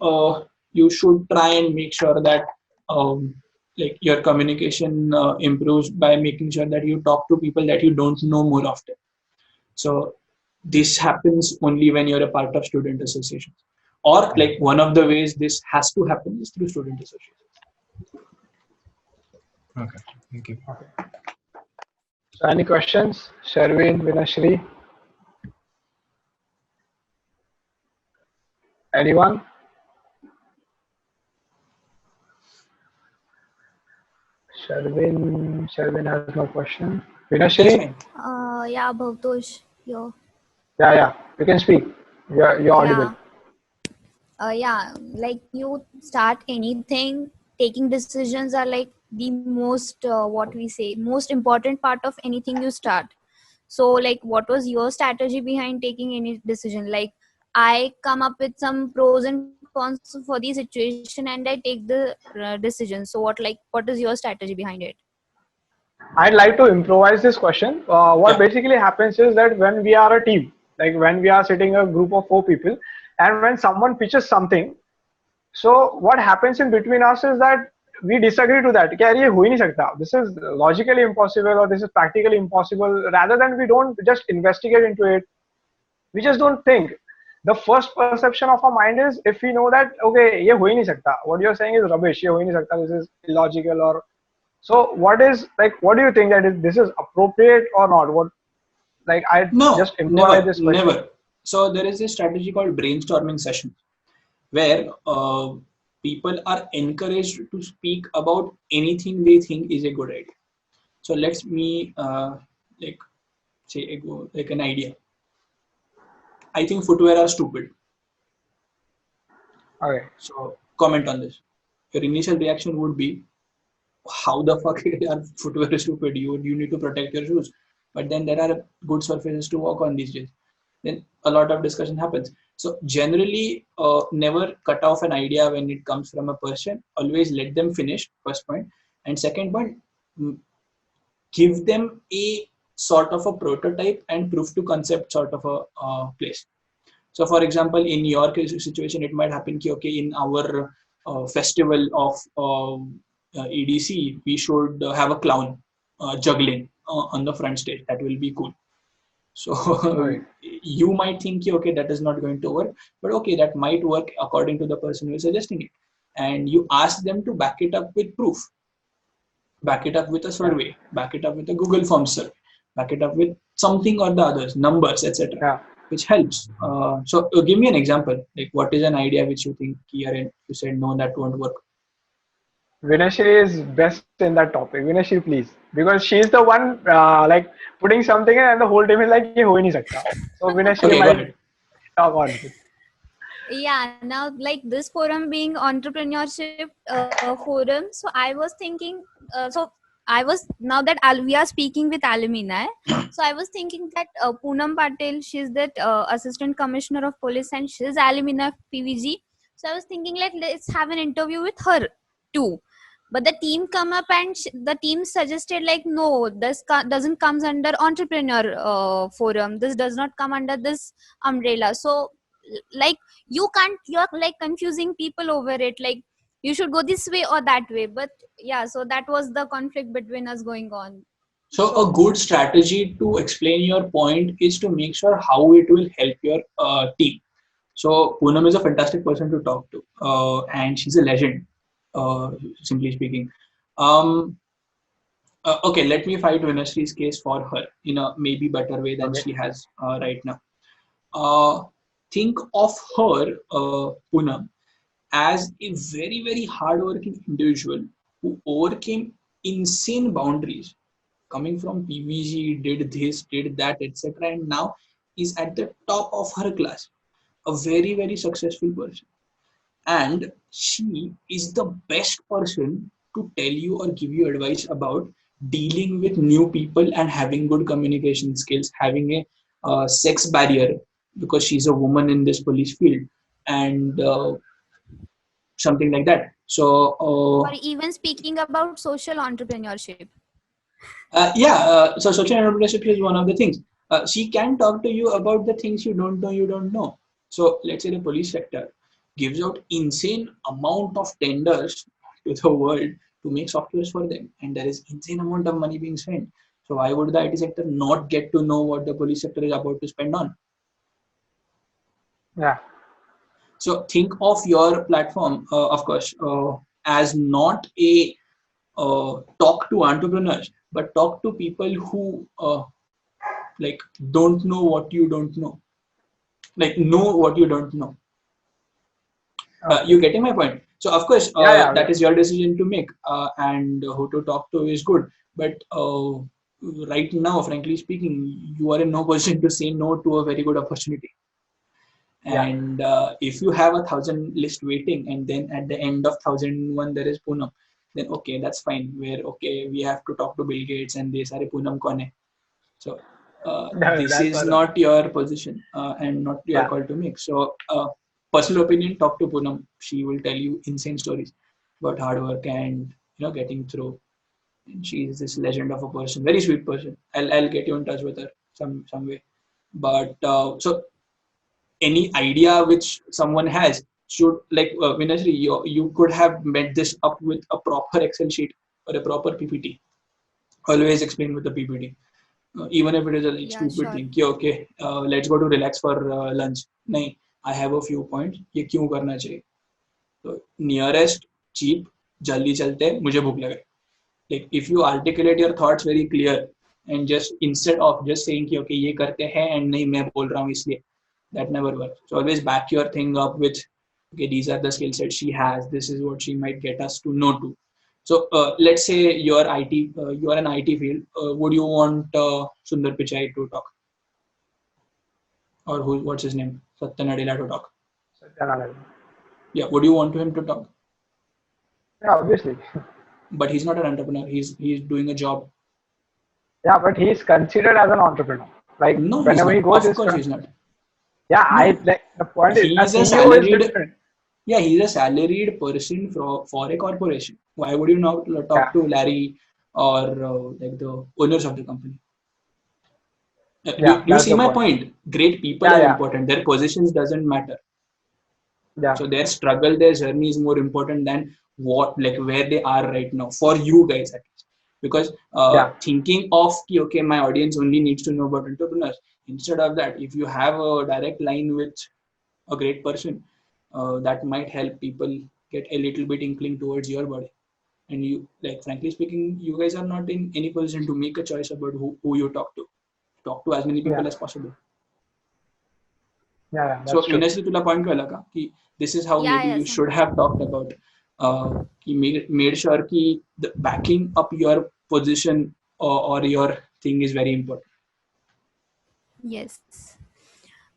S2: you should try and make sure that like your communication improves by making sure that you talk to people that you don't know more often. So this happens only when you're a part of student associations, or like one of the ways this has to happen is through student associations.
S7: Okay, thank you.
S1: So any questions? Sharvin, Vinashri? Anyone? Sharvin has no question.
S2: That's
S1: Vinashri?
S2: fine.
S5: Yeah, Bhavtosh, yo.
S1: Yeah, you can speak. You're audible.
S5: Yeah, like you start anything, taking decisions are like the most, what we say, most important part of anything you start. So like, what was your strategy behind taking any decision? Like, I come up with some pros and cons for the situation and I take the decision. So what is your strategy behind it?
S1: I'd like to improvise this question. What basically happens is that when we are a team, like when we are sitting a group of 4 people, and when someone pitches something, so what happens in between us is that we disagree to that. "Kya, ye ho hi nahi sakta. This is logically impossible, or this is practically impossible." Rather than we don't just investigate into it, we just don't think. The first perception of our mind is, if we know that okay, ye ho hi nahi sakta. What you're saying is rubbish. Ye ho hi nahi sakta. This is illogical, or so. What do you think that this is appropriate or not? What I just improvise this question.
S2: Never. So there is a strategy called brainstorming session, where people are encouraged to speak about anything they think is a good idea. So let's me like say like an idea. I think footwear are stupid.
S1: Okay.
S2: So comment on this. Your initial reaction would be, how the fuck are footwear stupid? You need to protect your shoes. But then there are good surfaces to walk on these days. Then a lot of discussion happens. So generally, never cut off an idea when it comes from a person. Always let them finish, first point. And second point, give them a sort of a prototype and proof to concept sort of a place. So for example, in your situation, it might happen ki, okay, in our festival of EDC, we should have a clown juggling on the front stage. That will be cool. So
S1: Right.
S2: you might think, okay, that is not going to work, but okay, that might work according to the person who is suggesting it. And you ask them to back it up with proof, back it up with a
S1: Yeah.
S2: survey, back it up with a Google Forms survey, back it up with something or the others, numbers, etc.,
S1: Yeah.
S2: which helps. So give me an example. Like, what is an idea which you think here and you said no, that won't work?
S1: Vinashri is best in that topic. Vinashri, please, because she's the one like putting something in, and the whole team is like, "ये हो ही नहीं सकता." So Vinashri
S2: Okay, go
S1: might
S2: ahead.
S1: talk on it.
S5: Yeah, now like this forum being entrepreneurship forum, so I was thinking, so I was, now that we are speaking with alumni, so I was thinking that Poonam Patel, she's that assistant commissioner of police and she's alumni of PVG. So I was thinking, like, let's have an interview with her too. But the team come up and the team suggested, like, no, this doesn't comes under entrepreneur forum, this does not come under this umbrella. So like, you're like confusing people over it, like you should go this way or that way. But yeah, so that was the conflict between us going on.
S2: So a good strategy to explain your point is to make sure how it will help your team. So Poonam is a fantastic person to talk to, and she's a legend, simply speaking. Um, okay, let me fight Vinashri's case for her in a maybe better way than
S1: Okay.
S2: she has right now. Uh, think of her, Poonam, as a very, very hardworking individual who overcame insane boundaries. Coming from PVG, did this, did that, etc., and now is at the top of her class. A very, very successful person. And she is the best person to tell you or give you advice about dealing with new people and having good communication skills, having a sex barrier, because she's a woman in this police field, and something like that. So
S5: Or even speaking about social entrepreneurship.
S2: so social entrepreneurship is one of the things. She can talk to you about the things you don't know. You don't know. So let's say the police sector gives out insane amount of tenders to the world to make softwares for them, and there is insane amount of money being spent. So why would the IT sector not get to know what the police sector is about to spend on?
S1: Yeah.
S2: So think of your platform, of course, as not a talk to entrepreneurs, but talk to people who like don't know what you don't know, like know what you don't know. You getting my point? So of course,
S1: Yeah.
S2: that is your decision to make, and who to talk to is good. But right now, frankly speaking, you are in no position to say no to a very good opportunity.
S1: Yeah.
S2: And if you have 1,000 list waiting, and then at the end of 1,001 there is Poonam, then okay, that's fine. Where okay, we have to talk to Bill Gates, and they say Poonam kaun hai? So
S1: No,
S2: this
S1: that's
S2: is
S1: not.
S2: not your position and not your
S1: Yeah.
S2: call to make. So personal opinion, talk to Poonam. She will tell you insane stories about hard work and getting through. And she is this legend of a person, very sweet person. I'll get you in touch with her some way. But so any idea which someone has should, like Vinashri, you could have met this up with a proper Excel sheet or a proper PPT. Always explain with the PPT. Even if it is a
S5: Yeah,
S2: stupid
S5: sure.
S2: thing कि okay, let's go to relax for lunch. नहीं, I have a few points. ये क्यों करना चाहिए? So nearest, cheap, जल्दी चलते हैं, मुझे भूख लगा. Like if you articulate your thoughts very clear and just instead of just saying कि okay ये करते हैं and नहीं मैं बोल रहा हूँ इसलिए, that never works. So always back your thing up with okay, these are the skill sets she has. This is what she might get us to know to. So let's say you're IT, you are an IT field. Would you want Sundar Pichai to talk, or what's his name, Satya Nadella to talk? Yeah, would you want him to talk?
S1: Yeah, obviously.
S2: But he's not an entrepreneur. He's doing a job.
S1: Yeah, but he's considered as an entrepreneur. Like
S2: No, he's
S1: whenever he
S2: not.
S1: goes,
S2: Of course, he's not.
S1: Yeah,
S2: No.
S1: like the point is, a
S2: He's a
S1: CEO is
S2: salaried.
S1: different.
S2: Yeah, he's a salaried person for a corporation. Why would you not talk to Larry or like the owners of the company?
S1: Yeah,
S2: You
S1: that's
S2: see
S1: the
S2: my
S1: point.
S2: point. Great people
S1: Yeah,
S2: are
S1: yeah.
S2: important. Their positions doesn't matter.
S1: Yeah.
S2: So their struggle, their journey is more important than what, like where they are right now. For you guys, at least. because thinking of okay, my audience only needs to know about entrepreneurs. Instead of that, if you have a direct line with a great person, that might help people get a little bit inkling towards your body. And you, like, frankly speaking, you guys are not in any position to make a choice about who you talk to. Talk to as many people as possible. So Minashri, तुला point कळला का की this is how maybe you should have talked about की made sure की the backing up your position or your thing is very important.
S5: Yes.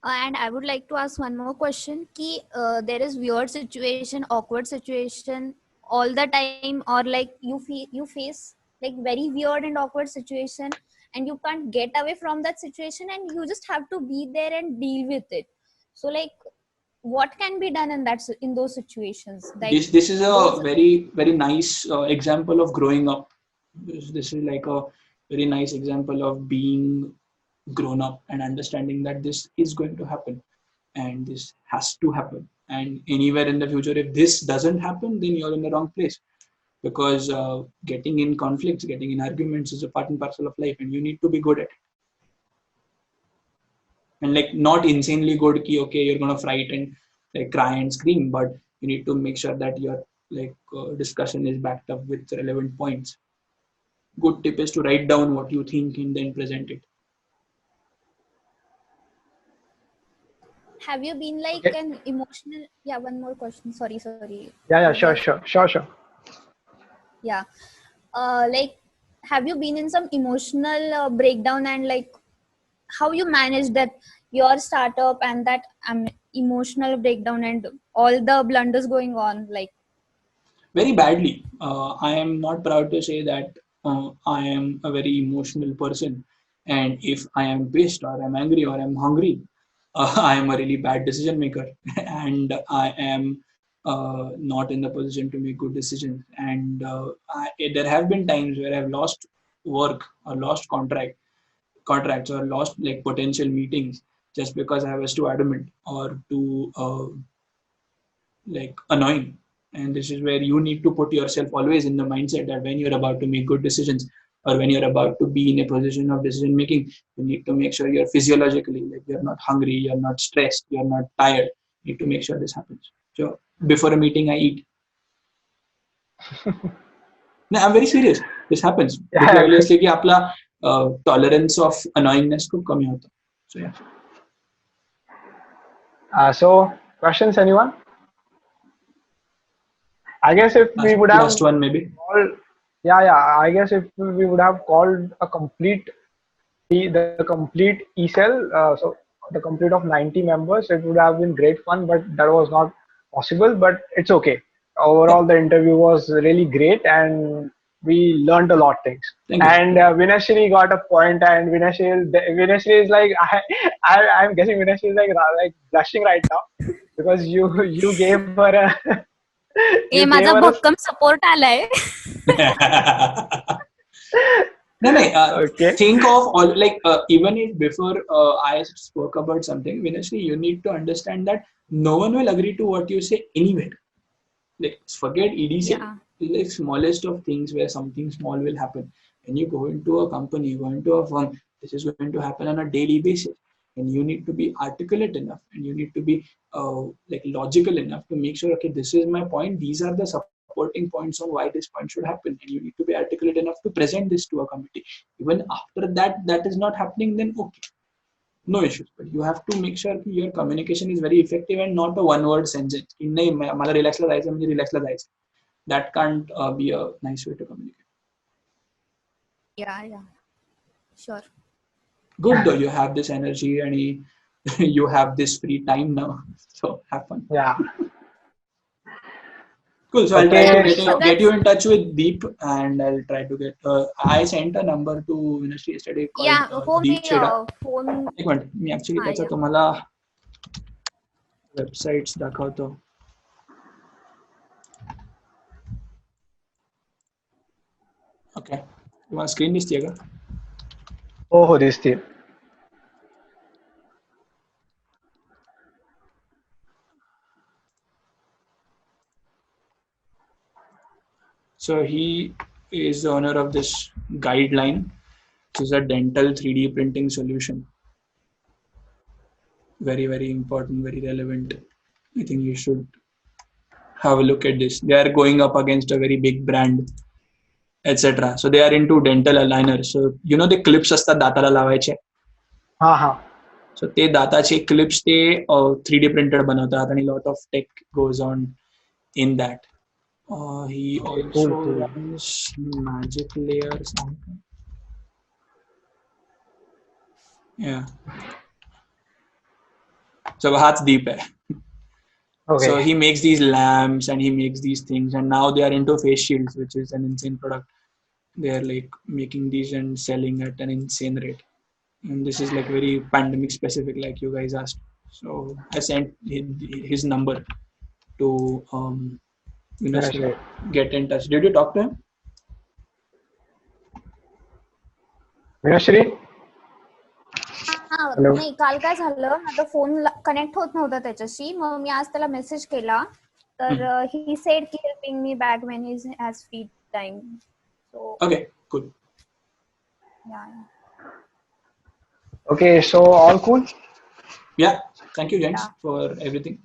S5: And I would like to ask one more question. Ki there is weird situation, awkward situation all the time, or like you face like very weird and awkward situation, and you can't get away from that situation, and you just have to be there and deal with it. So like, what can be done in those situations? Like,
S2: this is a very nice example of growing up. This is like a very nice example of being grown up and understanding that this is going to happen and this has to happen, and anywhere in the future if this doesn't happen, then you're in the wrong place, because getting in conflicts, getting in arguments is a part and parcel of life, and you need to be good at it. And like, not insanely good ki okay, you're going to fight and like cry and scream, but you need to make sure that your like discussion is backed up with relevant points. Good tip is to write down what you think and then present it.
S5: have you been like an emotional? Yeah, one more question. Sorry.
S1: Sure.
S5: Yeah. Like, have you been in some emotional breakdown, and like how you manage that, your startup and that emotional breakdown and all the blunders going on, like?
S2: Very badly. I am not proud to say that I am a very emotional person, and if I am pissed or I'm angry or I'm hungry, I am a really bad decision maker, and I am not in the position to make good decisions. And there have been times where I've lost work or lost contracts or lost like potential meetings just because I was too adamant or too like annoying. And this is where you need to put yourself always in the mindset that when you're about to make good decisions or when you're about to be in a position of decision making, you need to make sure you're physiologically, like, you're not hungry, you're not stressed, you're not tired. You need to make sure this happens. So before a meeting I eat. No, I'm very serious. This happens. Obviously कि आपला tolerance of annoyingness को कमी होता. So yeah.
S1: So questions, anyone? I guess if we would have
S2: last one maybe.
S1: I guess if we would have called a complete the complete e-cell, so the complete of 90 members, it would have been great fun, but that was not possible. But it's okay. Overall, the interview was really great, and we learned a lot of things. And Vinashri got a point, and Vinashri is like, I'm guessing Vinashri is like blushing right now because you gave her a
S5: माझा भक्कम support आलाय.
S2: Think of all, like even if before I spoke about something, Vinashri, you need to understand that no one will agree to what you say anywhere. Like, forget EDC, like smallest of things where something small will happen. When you go into a company, go into a firm, this is going to happen on a daily basis. And you need to be articulate enough, and you need to be like logical enough to make sure, okay, this is my point, these are the supporting points on why this point should happen, and you need to be articulate enough to present this to a committee. Even after that is not happening, then okay, no issues. But you have to make sure your communication is very effective and not a one-word sentence. That can't be a nice way to communicate.
S5: Yeah, sure.
S2: Good though, you have this energy and you have this free time now, so have fun.
S1: Yeah.
S2: Cool. So I'll try to get you in touch with Deep, and I'll try to get. I sent a number to Vinashri yesterday called Deep Cheda. एक minute, मी actually त्याचा तुम्हाला websites दाखवतो. Okay. तुम्हाला screen दिसतीये का?
S1: हो दिसतीये.
S2: So he is the owner of this guideline, which is a dental 3D printing solution. Very, very important, very relevant. I think you should have a look at this. They are going up against a very big brand, etc. So they are into dental aligners. So you know the clips असतात दाताला लावायचे.
S1: हा हा.
S2: So ते दाताचे clips ते 3D printed बनवतात आणि lot of tech goes on in that. He
S1: Okay,
S2: also
S1: cool.
S2: runs magic layers. Yeah. So हाच deep है.
S1: Okay.
S2: So he makes these lamps and he makes these things, and now they are into face shields, which is an insane product. They are like making these and selling at an insane rate. And this is like very pandemic specific, like you guys asked. So I sent his number to
S1: Minashri.
S2: get in touch. Did you talk to him?
S1: Minashri?
S5: हा
S1: Hello.
S5: नाही, काल काय झालं, माझा phone connect होत नव्हता त्याच्याशी, मग मी आज त्याला मेसेज केला, तर ही सेड की he'll ping me back when he has free time. So
S2: Okay, cool.
S5: yeah.
S1: Okay, so all cool?
S2: Yeah, thank you, gents,
S5: Yeah.
S2: for everything.